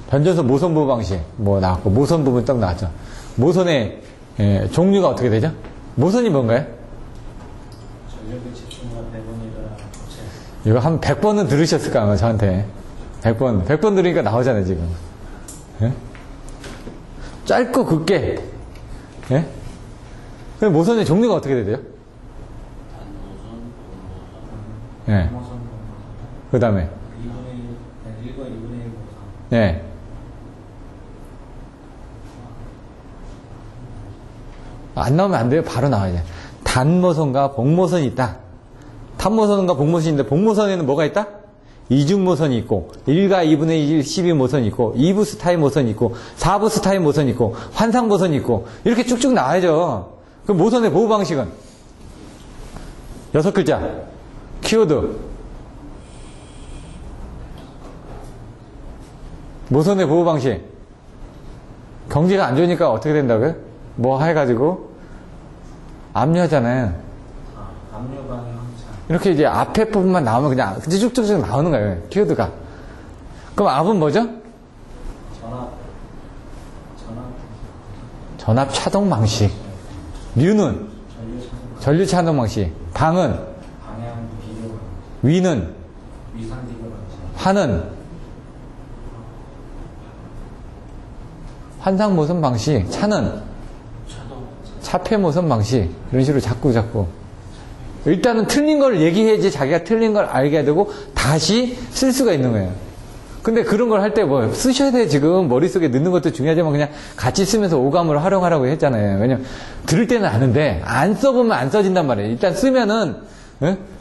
변전소 모선 부분 방식, 나왔고, 모선 부분 딱 나왔죠. 모선의, 종류가 어떻게 되죠? 모선이 뭔가요? 전력의 집중과 배분이라 이거 한 100번은 들으셨을까, 아마 저한테. 100번 들으니까 나오잖아요, 지금. 예? 짧고 굵게. 예? 그럼 모선의 종류가 어떻게 되죠? 예. 그 다음에. 1과 2분의 1 모선. 예. 안 나오면 안 돼요. 바로 나와야 돼. 단모선과 복모선이 있다. 단모선과 복모선인데 복모선에는 뭐가 있다? 이중모선이 있고 1과 2분의 1 12모선이 있고 2부 스타일 모선이 있고 4부 스타일 모선이 있고 환상모선이 있고 이렇게 쭉쭉 나와야죠. 그럼 모선의 보호 방식은 6글자 키워드 모손의 보호 방식. 경제가 안 좋으니까 어떻게 된다고요? 뭐 해가지고 압류하잖아요. 압류 방향 항상. 이렇게 이제 앞에 부분만 나오면 그냥 쭉쭉쭉 나오는 거예요. 키워드가. 그럼 압은 뭐죠? 전압. 전압 차동 방식. 류는 전류 차동. 전류 차동 방식. 방은 방향 비교 방식. 위는 위상 비교 방식. 화는 환상 모선 방식. 차는 차동. 차폐 모선 방식. 이런 식으로 자꾸 일단은 틀린 걸 얘기해야지 자기가 틀린 걸 알게 되고 다시 쓸 수가 있는 거예요. 근데 그런 걸 할 때 뭐 쓰셔야 돼. 지금 머릿속에 넣는 것도 중요하지만 그냥 같이 쓰면서 오감을 활용하라고 했잖아요. 왜냐면 들을 때는 아는데 안 써보면 안 써진단 말이에요. 일단 쓰면은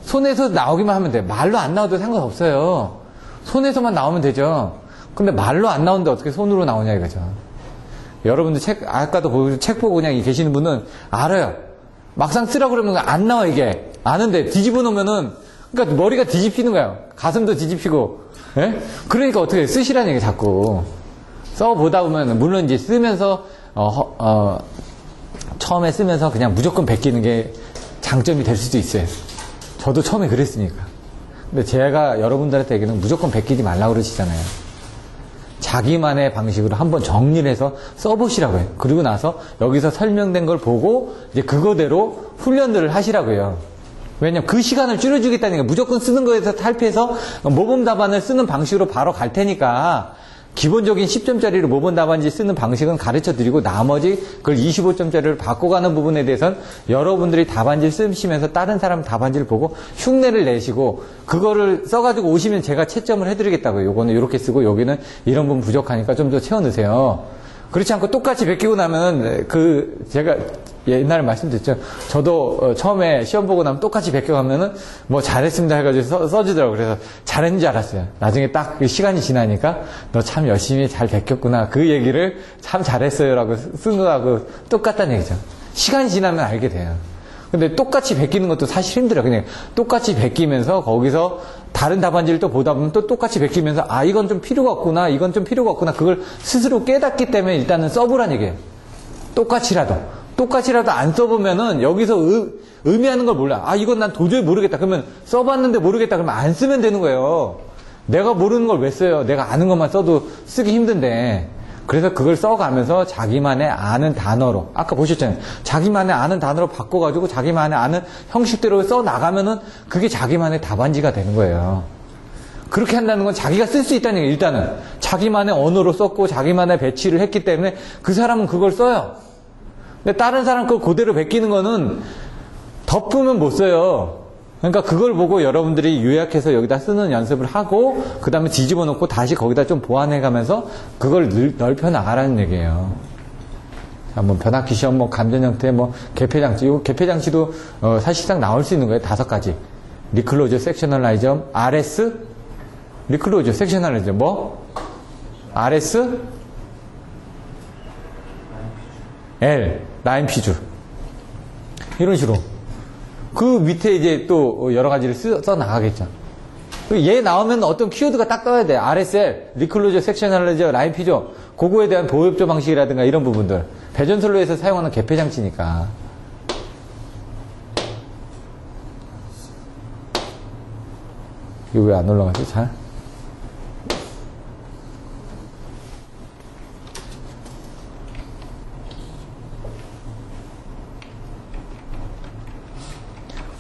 손에서 나오기만 하면 돼. 말로 안 나와도 상관없어요. 손에서만 나오면 되죠. 근데 말로 안 나오는데 어떻게 손으로 나오냐 이거죠. 여러분들 아까도 책 보고 그냥 계시는 분은 알아요. 막상 쓰라고 그러면 안 나와 이게. 아는데 뒤집어 놓으면은 그러니까 머리가 뒤집히는 거예요. 가슴도 뒤집히고. 예? 그러니까 어떻게 쓰시라는 얘기 자꾸. 써보다 보면 물론 이제 쓰면서 처음에 쓰면서 그냥 무조건 베끼는 게 장점이 될 수도 있어요. 저도 처음에 그랬으니까. 근데 제가 여러분들한테 얘기는 무조건 베끼지 말라고 그러시잖아요. 자기만의 방식으로 한번 정리를 해서 써보시라고 해요. 그리고 나서 여기서 설명된 걸 보고 이제 그거대로 훈련들을 하시라고요. 왜냐면 그 시간을 줄여주겠다니까. 무조건 쓰는 거에서 탈피해서 모범 답안을 쓰는 방식으로 바로 갈 테니까 기본적인 10점짜리를 모범 답안지 쓰는 방식은 가르쳐 드리고 나머지 그걸 25점짜리를 바꿔가는 부분에 대해서는 여러분들이 답안지를 쓰시면서 다른 사람 답안지를 보고 흉내를 내시고 그거를 써가지고 오시면 제가 채점을 해드리겠다고요. 요거는 이렇게 쓰고 여기는 이런 부분 부족하니까 좀 더 채워 넣으세요. 그렇지 않고 똑같이 베끼고 나면 제가 옛날에 말씀드렸죠. 저도 처음에 시험 보고 나면 똑같이 베껴가면은 뭐 잘했습니다 해가지고 써주더라고요. 그래서 잘했는 줄 알았어요. 나중에 딱 시간이 지나니까 너 참 열심히 잘 베꼈구나. 그 얘기를 참 잘했어요라고 쓴 거하고 똑같다는 얘기죠. 시간이 지나면 알게 돼요. 근데 똑같이 베끼는 것도 사실 힘들어요. 그냥 똑같이 베끼면서 거기서 다른 답안지를 또 보다 보면 또 똑같이 베끼면서 아 이건 좀 필요가 없구나. 이건 좀 필요가 없구나. 그걸 스스로 깨닫기 때문에 일단은 써보란 얘기예요. 똑같이라도 안 써보면은 여기서 의미하는 걸 몰라. 아 이건 난 도저히 모르겠다. 그러면 써봤는데 모르겠다. 그러면 안 쓰면 되는 거예요. 내가 모르는 걸 왜 써요? 내가 아는 것만 써도 쓰기 힘든데. 그래서 그걸 써가면서 자기만의 아는 단어로 아까 보셨잖아요. 자기만의 아는 단어로 바꿔가지고 자기만의 아는 형식대로 써나가면은 그게 자기만의 답안지가 되는 거예요. 그렇게 한다는 건 자기가 쓸 수 있다는 얘기예요. 일단은 자기만의 언어로 썼고 자기만의 배치를 했기 때문에 그 사람은 그걸 써요. 근데 다른 사람 걸 그대로 베끼는 거는 덮으면 못 써요. 그러니까 그걸 보고 여러분들이 요약해서 여기다 쓰는 연습을 하고 그 다음에 뒤집어 놓고 다시 거기다 좀 보완해 가면서 그걸 넓혀 나가라는 얘기예요. 자, 뭐 변압기 시험, 뭐 감전 형태, 뭐 개폐장치. 이 개폐장치도 사실상 나올 수 있는 거예요. 5가지. 리클로저, 섹셔널라이저, RS, 리클로저, 섹셔널라이저, 뭐? RS, L, 라인 피주. 이런 식으로. 그 밑에 이제 또 여러 가지를 써 나가겠죠. 얘 나오면 어떤 키워드가 딱 떠야 돼. RSL, 리클로저, 섹셔널라이저, 라인 피조. 그거에 대한 보호협조 방식이라든가 이런 부분들. 배전선로에서 사용하는 개폐장치니까. 이거 왜 안 올라가지? 잘?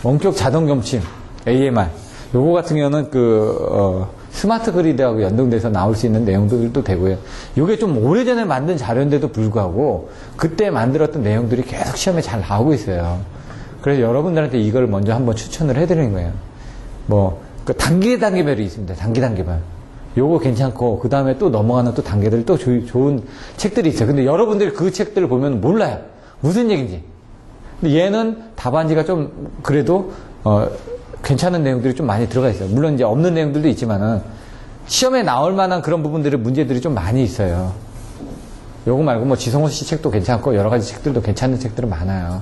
원격 자동 gem침, AMR. 요거 같은 경우는 스마트 그리드하고 연동돼서 나올 수 있는 내용들도 되고요. 요게 좀 오래전에 만든 자료인데도 불구하고 그때 만들었던 내용들이 계속 시험에 잘 나오고 있어요. 그래서 여러분들한테 이걸 먼저 한번 추천을 해드리는 거예요. 단계별이 있습니다. 단계별. 요거 괜찮고, 그 다음에 또 넘어가는 또 단계들 또 좋은 책들이 있어요. 근데 여러분들이 그 책들을 보면 몰라요. 무슨 얘기인지. 근데 얘는 답안지가 좀 그래도 괜찮은 내용들이 좀 많이 들어가 있어요. 물론 이제 없는 내용들도 있지만은 시험에 나올 만한 그런 부분들의 문제들이 좀 많이 있어요. 요거 말고 뭐 지성호 씨 책도 괜찮고 여러 가지 책들도 괜찮은 책들은 많아요.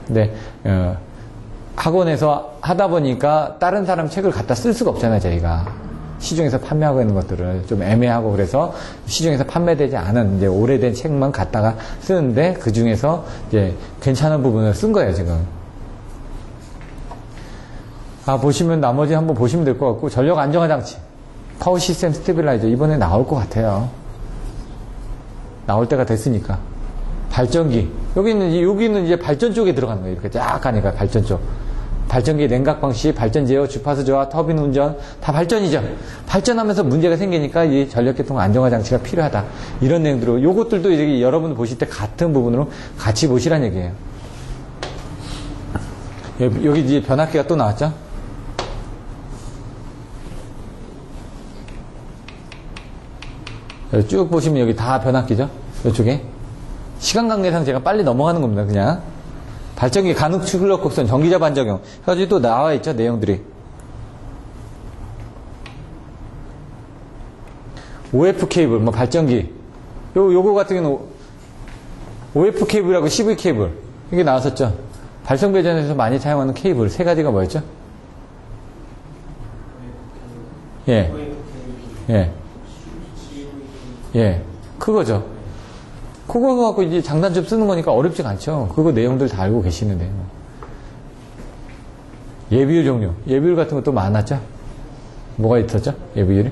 근데 학원에서 하다 보니까 다른 사람 책을 갖다 쓸 수가 없잖아요, 저희가. 시중에서 판매하고 있는 것들을 좀 애매하고 그래서 시중에서 판매되지 않은 이제 오래된 책만 갖다가 쓰는데 그 중에서 이제 괜찮은 부분을 쓴 거예요, 지금. 보시면 나머지 한번 보시면 될 것 같고, 전력 안정화 장치. 파워 시스템 스테빌라이저 이번에 나올 것 같아요. 나올 때가 됐으니까. 발전기. 여기는 이제 발전 쪽에 들어가는 거예요. 이렇게 쫙 가니까 발전 쪽. 발전기, 냉각 방식, 발전 제어, 주파수 저하, 터빈 운전, 다 발전이죠. 발전하면서 문제가 생기니까 이 전력계통 안정화 장치가 필요하다. 이런 내용들로, 요것들도 이제 여러분 보실 때 같은 부분으로 같이 보시란 얘기예요. 여기 이제 변압기가 또 나왔죠? 쭉 보시면 여기 다 변압기죠? 이쪽에. 시간 관계상 제가 빨리 넘어가는 겁니다, 그냥. 발전기 간혹 출력 곡선 전기자 반작용 해가지고 또 나와 있죠, 내용들이. OF 케이블, 뭐 발전기. 요거 같은 경우는 OF 케이블하고 CV 케이블. 이게 나왔었죠. 발성 배전에서 많이 사용하는 케이블 세 가지가 뭐였죠? 예. 예. 예. 그거죠. 그거 갖고 이제 장단점 쓰는 거니까 어렵지가 않죠. 그거 내용들 다 알고 계시는데. 예비율 종류. 예비율 같은 것도 많았죠? 뭐가 있었죠? 예비율이?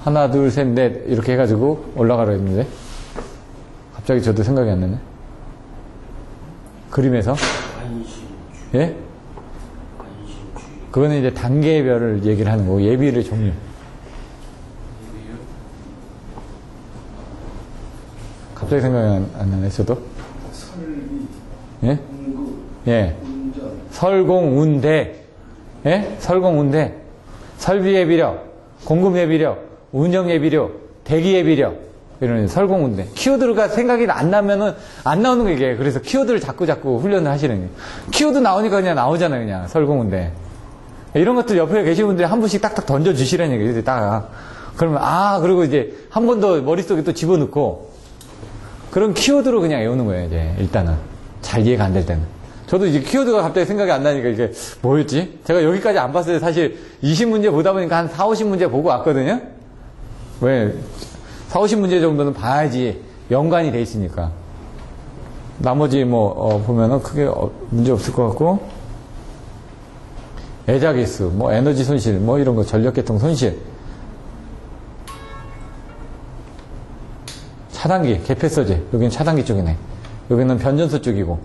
하나, 둘, 셋, 넷 이렇게 해가지고 올라가려 했는데 갑자기 저도 생각이 안 나네. 그림에서. 예? 그거는 이제 단계별을 얘기를 하는 거고, 예비율의 종류. 갑자기 생각이 안 나네, 저도. 설비, 예? 공급, 예. 운전, 설공운대. 예? 설공운대. 설비 예비력, 공급 예비력, 운영 예비력, 대기 예비력. 이런 설공운대. 키워드가 생각이 안 나면은 안 나오는 거 이게. 그래서 키워드를 자꾸 훈련을 하시는 거예요. 키워드 나오니까 그냥 나오잖아요, 그냥. 설공운대. 이런 것들 옆에 계신 분들이 한 분씩 딱딱 던져주시라는 얘기예요, 딱. 그러면, 그리고 이제 한 번 더 머릿속에 또 집어넣고, 그런 키워드로 그냥 외우는 거예요, 이제, 일단은. 잘 이해가 안 될 때는. 저도 이제 키워드가 갑자기 생각이 안 나니까 이게 뭐였지? 제가 여기까지 안 봤어요. 사실 20문제 보다 보니까 한 4, 50문제 보고 왔거든요? 왜? 4, 50문제 정도는 봐야지 연관이 돼 있으니까. 나머지 보면은 크게 문제 없을 것 같고. 애자기수, 에너지 손실, 이런 거, 전력계통 손실. 차단기, 개폐서재. 여기는 차단기 쪽이네. 여기는 변전소 쪽이고.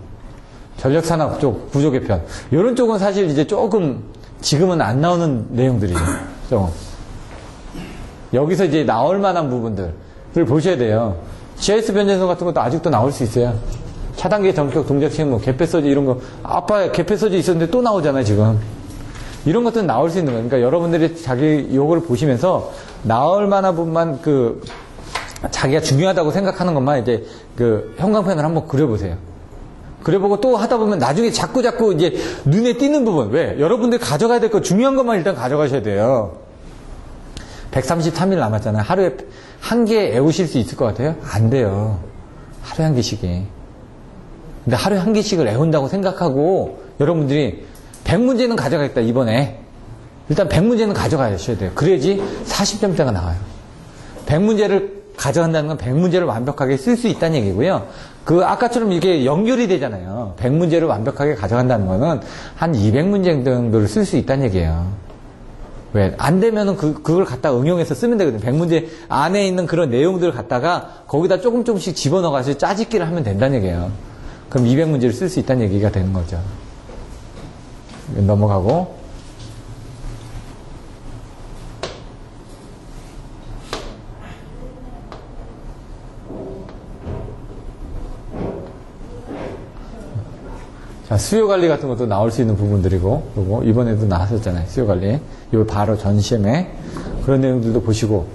전력산업 쪽, 구조 개편. 이런 쪽은 사실 이제 조금 지금은 안 나오는 내용들이죠. 조금. 여기서 이제 나올 만한 부분들을 보셔야 돼요. GIS 변전소 같은 것도 아직도 나올 수 있어요. 차단기 전격 동작 시험, 개폐서재 이런 거. 아빠 개폐서재 있었는데 또 나오잖아요, 지금. 이런 것들은 나올 수 있는 거예요. 그러니까 여러분들이 자기 요거를 보시면서 나올 만한 부분만 자기가 중요하다고 생각하는 것만 이제 형광펜을 한번 그려보세요. 그려보고 또 하다 보면 나중에 자꾸 이제 눈에 띄는 부분. 왜? 여러분들 가져가야 될 거 중요한 것만 일단 가져가셔야 돼요. 133일 남았잖아요. 하루에 한 개 애우실 수 있을 것 같아요? 안 돼요. 하루에 한 개씩이. 근데 하루에 한 개씩을 애운다고 생각하고 여러분들이 100문제는 가져가겠다, 이번에. 일단 100문제는 가져가셔야 돼요. 그래야지 40점대가 나와요. 100문제를 가져간다는 건 100문제를 완벽하게 쓸 수 있다는 얘기고요. 아까처럼 이게 연결이 되잖아요. 100문제를 완벽하게 가져간다는 거는 한 200문제 정도를 쓸 수 있다는 얘기예요. 왜? 안 되면은 그걸 갖다 응용해서 쓰면 되거든요. 100문제 안에 있는 그런 내용들을 갖다가 거기다 조금씩 집어넣어가지고 짜집기를 하면 된다는 얘기예요. 그럼 200문제를 쓸 수 있다는 얘기가 되는 거죠. 넘어가고. 자, 수요 관리 같은 것도 나올 수 있는 부분들이고, 그리고 이번에도 나왔었잖아요. 수요 관리. 이거 바로 전 시험에 그런 내용들도 보시고,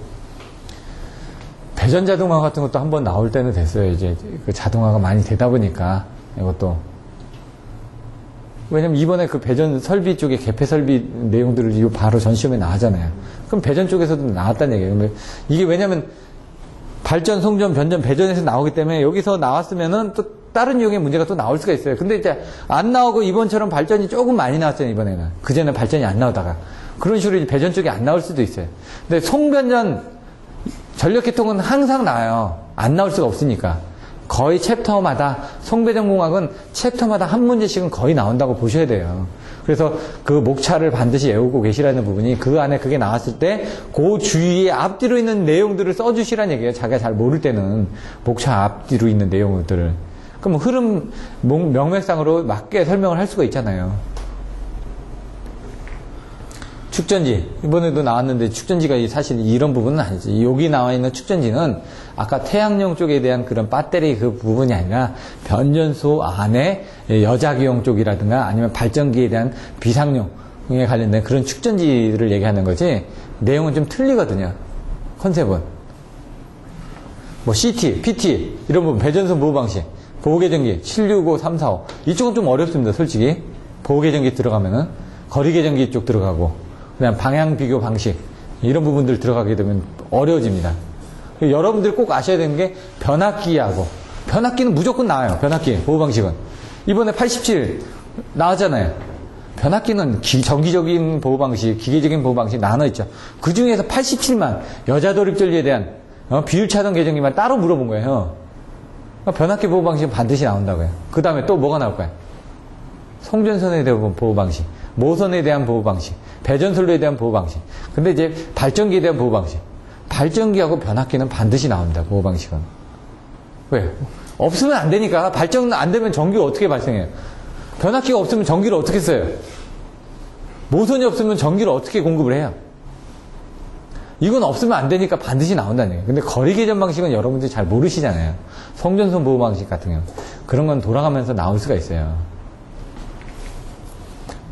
배전 자동화 같은 것도 한번 나올 때는 됐어요. 이제 그 자동화가 많이 되다 보니까 이것도. 왜냐면 이번에 그 배전 설비 쪽에 개폐 설비 내용들을 이거 바로 전 시험에 나왔잖아요. 그럼 배전 쪽에서도 나왔다는 얘기예요. 근데 이게 왜냐면 발전, 송전, 변전, 배전에서 나오기 때문에 여기서 나왔으면은 또 다른 유형의 문제가 또 나올 수가 있어요. 근데 이제 안 나오고 이번처럼 발전이 조금 많이 나왔잖아요, 이번에는. 그전에 발전이 안 나오다가. 그런 식으로 이제 배전 쪽이 안 나올 수도 있어요. 근데 송변전 전력계통은 항상 나와요. 안 나올 수가 없으니까. 거의 챕터마다, 송배전공학은 챕터마다 한 문제씩은 거의 나온다고 보셔야 돼요. 그래서 그 목차를 반드시 외우고 계시라는 부분이 그 안에 그게 나왔을 때 그 주위에 앞뒤로 있는 내용들을 써주시라는 얘기예요. 자기가 잘 모를 때는 목차 앞뒤로 있는 내용들을. 그럼 흐름, 명맥상으로 맞게 설명을 할 수가 있잖아요. 축전지. 이번에도 나왔는데 축전지가 사실 이런 부분은 아니지. 여기 나와 있는 축전지는 아까 태양용 쪽에 대한 그런 배터리 그 부분이 아니라 변전소 안에 여작용 쪽이라든가 아니면 발전기에 대한 비상용에 관련된 그런 축전지를 얘기하는 거지. 내용은 좀 틀리거든요. 컨셉은. 뭐 CT, PT 이런 부분, 배전소 보호 방식, 보호계전기 765, 345 이쪽은 좀 어렵습니다. 솔직히. 보호계전기 들어가면은 거리계전기 쪽 들어가고 그냥 방향 비교 방식 이런 부분들 들어가게 되면 어려워집니다. 여러분들이 꼭 아셔야 되는 게 변압기하고 변압기는 무조건 나와요. 변압기 보호 방식은 이번에 87 나왔잖아요. 변압기는 정기적인 보호 방식, 기계적인 보호 방식 나눠 있죠. 그 중에서 87만 여자 돌입전류에 대한 비율차동 계정기만 따로 물어본 거예요. 변압기 보호 방식은 반드시 나온다고요. 그 다음에 또 뭐가 나올 거예요? 송전선에 대한 보호 방식, 모선에 대한 보호 방식, 배전선로에 대한 보호 방식. 근데 이제 발전기에 대한 보호 방식. 발전기하고 변압기는 반드시 나옵니다. 보호 방식은. 왜? 없으면 안 되니까. 발전 안 되면 전기가 어떻게 발생해요? 변압기가 없으면 전기를 어떻게 써요? 모선이 없으면 전기를 어떻게 공급을 해요? 이건 없으면 안 되니까 반드시 나온다는 얘기예요. 근데 거리계전 방식은 여러분들이 잘 모르시잖아요. 송전선 보호 방식 같은 경우. 그런 건 돌아가면서 나올 수가 있어요.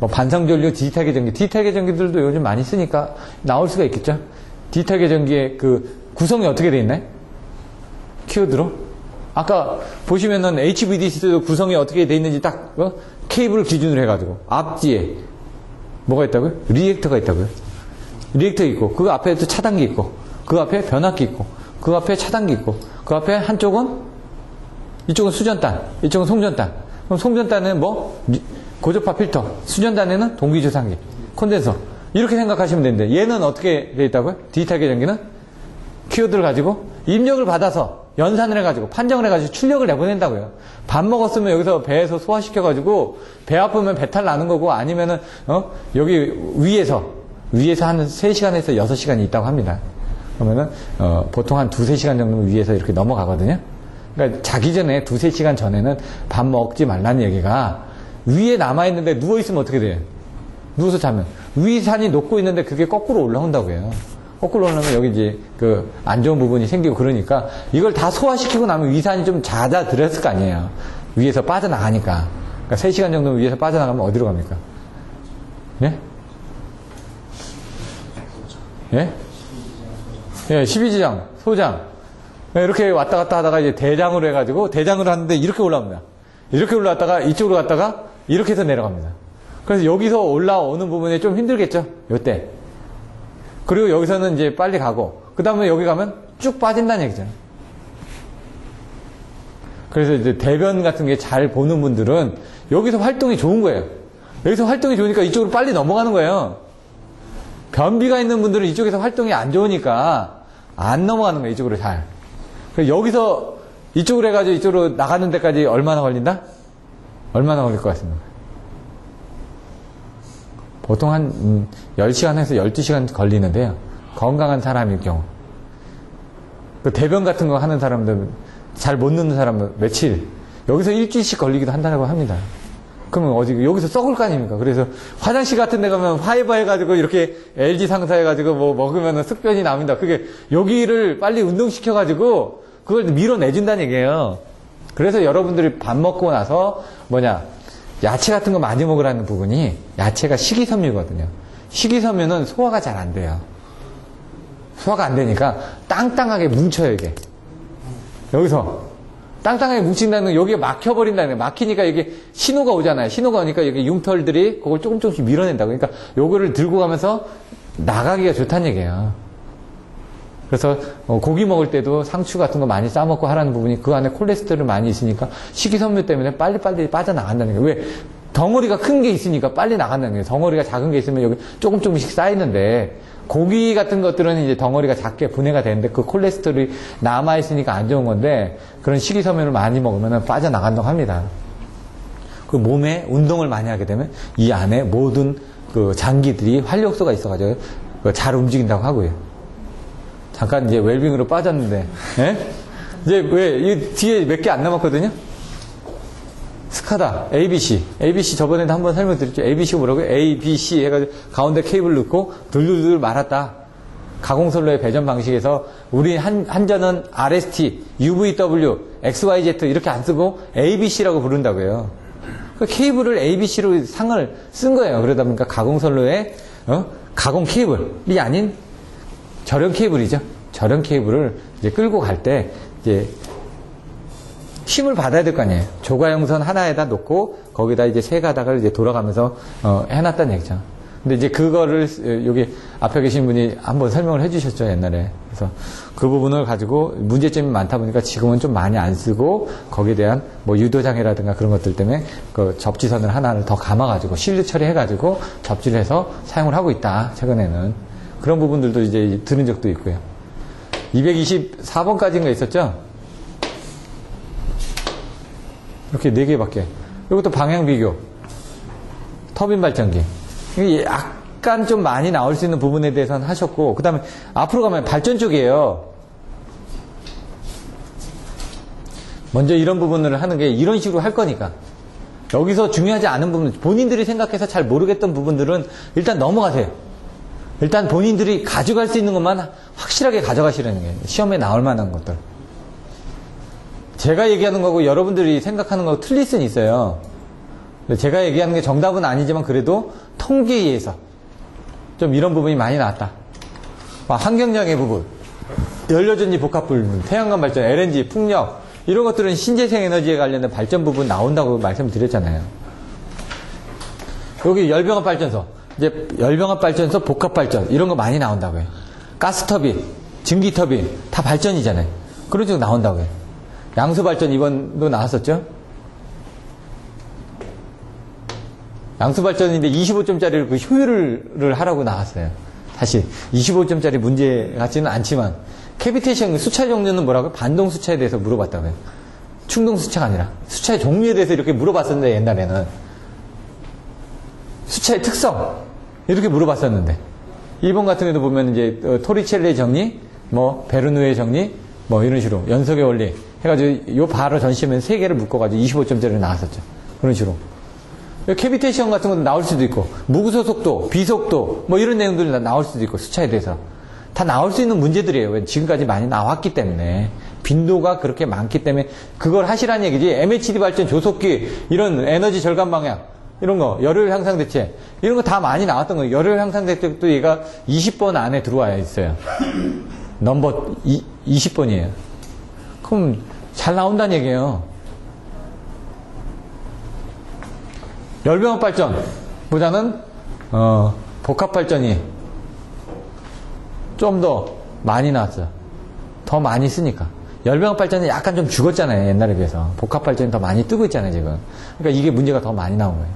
뭐 반성전류, 디지털 계전기, 디지털 계전기들도 요즘 많이 쓰니까 나올 수가 있겠죠. 디지털 계전기의 그 구성이 어떻게 돼 있나요? 키워드로? 아까 보시면은 HVDC도 구성이 어떻게 돼 있는지 딱 케이블을 기준으로 해가지고 앞뒤에 뭐가 있다고요? 리액터가 있다고요. 리액터 있고 그 앞에 또 차단기 있고 그 앞에 변압기 있고 그 앞에 차단기 있고 그 앞에 한쪽은 이쪽은 수전단, 이쪽은 송전단. 그럼 송전단은 뭐 고저파 필터, 수전단에는 동기조상기, 콘덴서 이렇게 생각하시면 되는데 얘는 어떻게 되어 있다고요? 디지털 계전기는 키워드를 가지고 입력을 받아서 연산을 해가지고 판정을 해가지고 출력을 내보낸다고요. 밥 먹었으면 여기서 배에서 소화시켜가지고 배 아프면 배탈 나는 거고 아니면은 여기 위에서 한 3시간에서 6시간이 있다고 합니다. 그러면은 보통 한 2-3시간 정도는 위에서 이렇게 넘어가거든요. 그러니까 자기 전에 2-3시간 전에는 밥 먹지 말라는 얘기가 위에 남아있는데 누워있으면 어떻게 돼요? 누워서 자면. 위산이 녹고 있는데 그게 거꾸로 올라온다고 해요. 거꾸로 올라오면 여기 이제 그 안 좋은 부분이 생기고 그러니까 이걸 다 소화시키고 나면 위산이 좀 잦아들었을 거 아니에요. 위에서 빠져나가니까. 그러니까 3시간 정도 위에서 빠져나가면 어디로 갑니까? 예? 예? 예, 12지장, 소장. 이렇게 왔다 갔다 하다가 이제 대장으로 해가지고 대장으로 하는데 이렇게 올라옵니다. 이렇게 올라왔다가 이쪽으로 갔다가 이렇게 해서 내려갑니다. 그래서 여기서 올라오는 부분이 좀 힘들겠죠? 요때. 그리고 여기서는 이제 빨리 가고, 그 다음에 여기 가면 쭉 빠진다는 얘기잖아요. 그래서 이제 대변 같은 게 잘 보는 분들은 여기서 활동이 좋은 거예요. 여기서 활동이 좋으니까 이쪽으로 빨리 넘어가는 거예요. 변비가 있는 분들은 이쪽에서 활동이 안 좋으니까 안 넘어가는 거예요. 이쪽으로 잘. 그래서 여기서 이쪽으로 해가지고 이쪽으로 나가는 데까지 얼마나 걸린다? 얼마나 걸릴 것 같습니다. 보통 한 10시간에서 12시간 걸리는데요. 건강한 사람일 경우. 그 대변 같은 거 하는 사람들, 잘 못 넣는 사람은 며칠, 여기서 일주일씩 걸리기도 한다고 합니다. 그러면 어디, 여기서 썩을 거 아닙니까? 그래서 화장실 같은 데 가면 화이바 해가지고 이렇게 LG 상사 해가지고 뭐 먹으면 습변이 나옵니다. 그게 여기를 빨리 운동시켜가지고 그걸 밀어내준다는 얘기예요. 그래서 여러분들이 밥 먹고 나서 야채 같은 거 많이 먹으라는 부분이 야채가 식이섬유거든요. 식이섬유는 소화가 잘 안 돼요. 소화가 안 되니까 땅땅하게 뭉쳐요, 이게. 여기서 땅땅하게 뭉친다는 건 여기에 막혀버린다는 거예요. 막히니까 이게 신호가 오잖아요. 신호가 오니까 여기 융털들이 그걸 조금씩 밀어낸다고. 그러니까 요거를 들고 가면서 나가기가 좋다는 얘기예요. 그래서 고기 먹을 때도 상추 같은 거 많이 싸먹고 하라는 부분이 그 안에 콜레스테롤이 많이 있으니까 식이섬유 때문에 빨리빨리 빠져나간다는 거예요. 왜? 덩어리가 큰 게 있으니까 빨리 나간다는 거예요. 덩어리가 작은 게 있으면 여기 조금씩 쌓이는데 고기 같은 것들은 이제 덩어리가 작게 분해가 되는데 그 콜레스테롤이 남아있으니까 안 좋은 건데 그런 식이섬유를 많이 먹으면 빠져나간다고 합니다. 그 몸에 운동을 많이 하게 되면 이 안에 모든 그 장기들이 활력소가 있어가지고 잘 움직인다고 하고요. 잠깐 이제 웰빙으로 빠졌는데, 예? 이제 왜, 이 뒤에 몇 개 안 남았거든요? 스카다, ABC. ABC 저번에도 한번 설명드렸죠. ABC가 뭐라고요? ABC 해가지고 가운데 케이블 넣고 둘둘둘 말았다. 가공선로의 배전 방식에서 우리 한전은 RST, UVW, XYZ 이렇게 안 쓰고 ABC라고 부른다고요. 그 케이블을 ABC로 상을 쓴 거예요. 그러다 보니까 가공선로의 가공 케이블이 아닌 절연 케이블이죠. 절연 케이블을 이제 끌고 갈 때 이제 힘을 받아야 될 거 아니에요. 조가용선 하나에다 놓고 거기다 이제 세 가닥을 이제 돌아가면서 해놨다는 얘기죠. 근데 이제 그거를 여기 앞에 계신 분이 한번 설명을 해주셨죠, 옛날에. 그래서 그 부분을 가지고 문제점이 많다 보니까 지금은 좀 많이 안 쓰고 거기에 대한 뭐 유도장애라든가 그런 것들 때문에 그 접지선을 하나를 더 감아가지고 실드 처리해가지고 접지를 해서 사용을 하고 있다, 최근에는. 그런 부분들도 이제 들은 적도 있고요. 224번까지인가 있었죠? 이렇게 4개밖에. 이것도 방향 비교. 터빈 발전기. 이게 약간 좀 많이 나올 수 있는 부분에 대해서는 하셨고, 그 다음에 앞으로 가면 발전 쪽이에요. 먼저 이런 부분을 하는 게 이런 식으로 할 거니까. 여기서 중요하지 않은 부분, 본인들이 생각해서 잘 모르겠던 부분들은 일단 넘어가세요. 일단 본인들이 가져갈 수 있는 것만 확실하게 가져가시라는 게 시험에 나올 만한 것들. 제가 얘기하는 거고 여러분들이 생각하는 거고 틀릴 수는 있어요. 제가 얘기하는 게 정답은 아니지만 그래도 통계에 의해서 좀 이런 부분이 많이 나왔다. 환경장애 부분, 연료전지 복합불문, 태양광 발전, LNG, 풍력 이런 것들은 신재생 에너지에 관련된 발전 부분 나온다고 말씀드렸잖아요. 여기 열병합 발전소, 이제 열병합 발전소, 복합 발전 이런 거 많이 나온다고요. 가스터빈, 증기터빈 다 발전이잖아요. 그런 쪽 나온다고요. 양수발전 이번도 나왔었죠? 양수발전인데 25점짜리를 그 효율을 하라고 나왔어요. 사실 25점짜리 문제 같지는 않지만 캐비테이션 수차 종류는 뭐라고요? 반동 수차에 대해서 물어봤다고요. 충동 수차가 아니라 수차의 종류에 대해서 이렇게 물어봤었는데 옛날에는 수차의 특성 이렇게 물어봤었는데 1번 같은 경우도 보면 이제 토리첼리의 정리, 뭐 베르누의 정리, 뭐 이런 식으로 연속의 원리 해가지고 요 바로 전시면 3개를 묶어가지고 25점짜리 나왔었죠. 그런 식으로. 캐비테이션 같은 것도 나올 수도 있고 무구소속도, 비속도 뭐 이런 내용들이 나올 수도 있고 수차에 대해서 다 나올 수 있는 문제들이에요. 지금까지 많이 나왔기 때문에 빈도가 그렇게 많기 때문에 그걸 하시라는 얘기지. MHD 발전, 조속기 이런 에너지 절감 방향 이런 거, 열효율 향상 대책 이런 거 다 많이 나왔던 거예요. 열효율 향상 대책도 얘가 20번 안에 들어와야 있어요. 넘버 20번이에요. 그럼 잘 나온다는 얘기예요. 열병합 발전보다는 복합 발전이 좀 더 많이 나왔어요. 더 많이 쓰니까. 열병합 발전은 약간 좀 죽었잖아요. 옛날에 비해서. 복합 발전이 더 많이 뜨고 있잖아요. 지금. 그러니까 이게 문제가 더 많이 나온 거예요.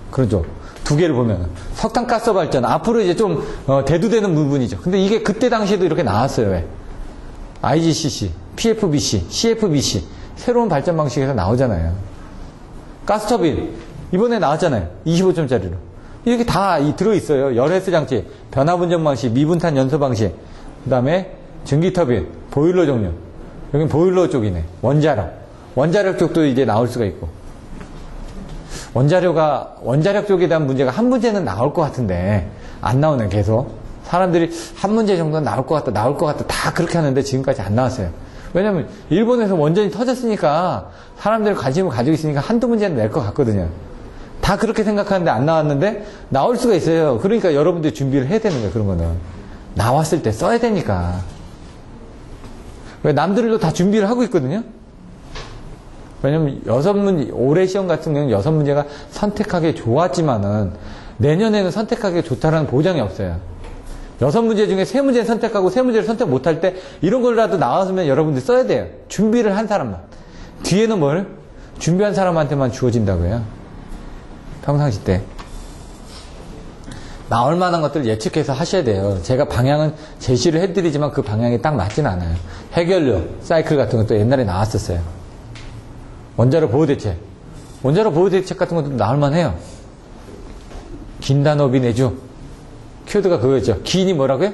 그런 쪽. 두 개를 보면 석탄가스 발전 앞으로 이제 좀 대두되는 부분이죠. 근데 이게 그때 당시에도 이렇게 나왔어요. 왜? IGCC, PFBC, CFBC 새로운 발전 방식에서 나오잖아요. 가스터빈 이번에 나왔잖아요. 25점짜리로. 이렇게 다 들어있어요. 열해수 장치, 변화분정 방식, 미분탄 연소 방식, 그 다음에 증기터빈, 보일러 종류. 여기는 보일러 쪽이네. 원자력 쪽도 이제 나올 수가 있고. 원자력 쪽에 대한 문제가 한 문제는 나올 것 같은데 안 나오네. 계속 사람들이 한 문제 정도는 나올 것 같다 다 그렇게 하는데 지금까지 안 나왔어요. 왜냐면 일본에서 원전이 터졌으니까 사람들이 관심을 가지고 있으니까 한두 문제는 낼 것 같거든요. 다 그렇게 생각하는데 안 나왔는데 나올 수가 있어요. 그러니까 여러분들이 준비를 해야 되는 거예요. 그런 거는 나왔을 때 써야 되니까. 왜 남들도 다 준비를 하고 있거든요. 왜냐면 6문제, 올해 시험 같은 경우는 6문제가 선택하기 좋았지만은 내년에는 선택하기 좋다라는 보장이 없어요. 6문제 중에 3문제를 선택하고 3문제를 선택 못할 때 이런 걸라도 나왔으면 여러분들 써야 돼요. 준비를 한 사람만. 뒤에는 뭘? 준비한 사람한테만 주어진다고요. 평상시 때. 나올 만한 것들을 예측해서 하셔야 돼요. 제가 방향은 제시를 해드리지만 그 방향이 딱 맞진 않아요. 해결료, 사이클 같은 것도 옛날에 나왔었어요. 원자로 보호대책. 원자로 보호대책 같은 것도 나올 만해요. 긴 단업이 내주. 키워드가 그거였죠. 긴이 뭐라고요?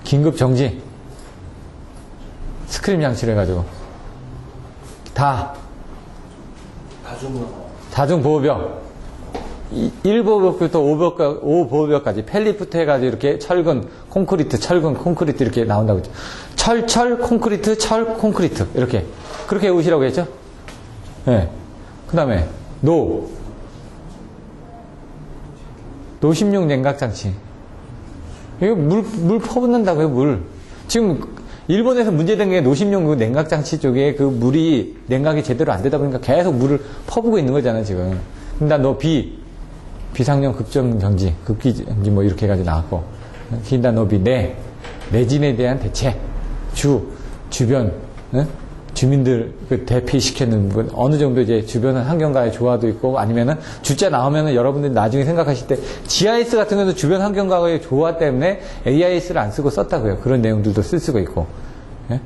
긴급 정지. 스크림 장치를 해가지고. 다중보호벽. 1보호벽부터 5보호벽까지 펠리부터 해가지고 이렇게 철근, 콘크리트 이렇게 나온다고 했죠. 철, 콘크리트, 이렇게. 그렇게 외우시라고 했죠? 네. 그 다음에, 노심용 냉각장치. 이거 물 퍼붓는다고요, 물. 지금, 일본에서 문제된 게 노심용 그 냉각장치 쪽에 그 물이, 냉각이 제대로 안 되다 보니까 계속 물을 퍼부고 있는 거잖아요, 지금. 근데 비상용 급정정지, 급기정지 뭐 이렇게 해가지고 나왔고. 긴단노비, 내진에 대한 대책, 주변, 응? 주민들 그 대피시키는 부분, 어느 정도 이제 주변은 환경과의 조화도 있고, 아니면은 주자 나오면은 여러분들이 나중에 생각하실 때, GIS 같은 경우도 주변 환경과의 조화 때문에 AIS를 안 쓰고 썼다고요. 그런 내용들도 쓸 수가 있고. 예?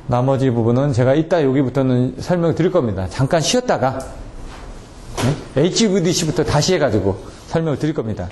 나머지 부분은 제가 이따 여기부터는 설명을 드릴 겁니다. 잠깐 쉬었다가, HVDC부터 다시 해가지고 설명을 드릴 겁니다.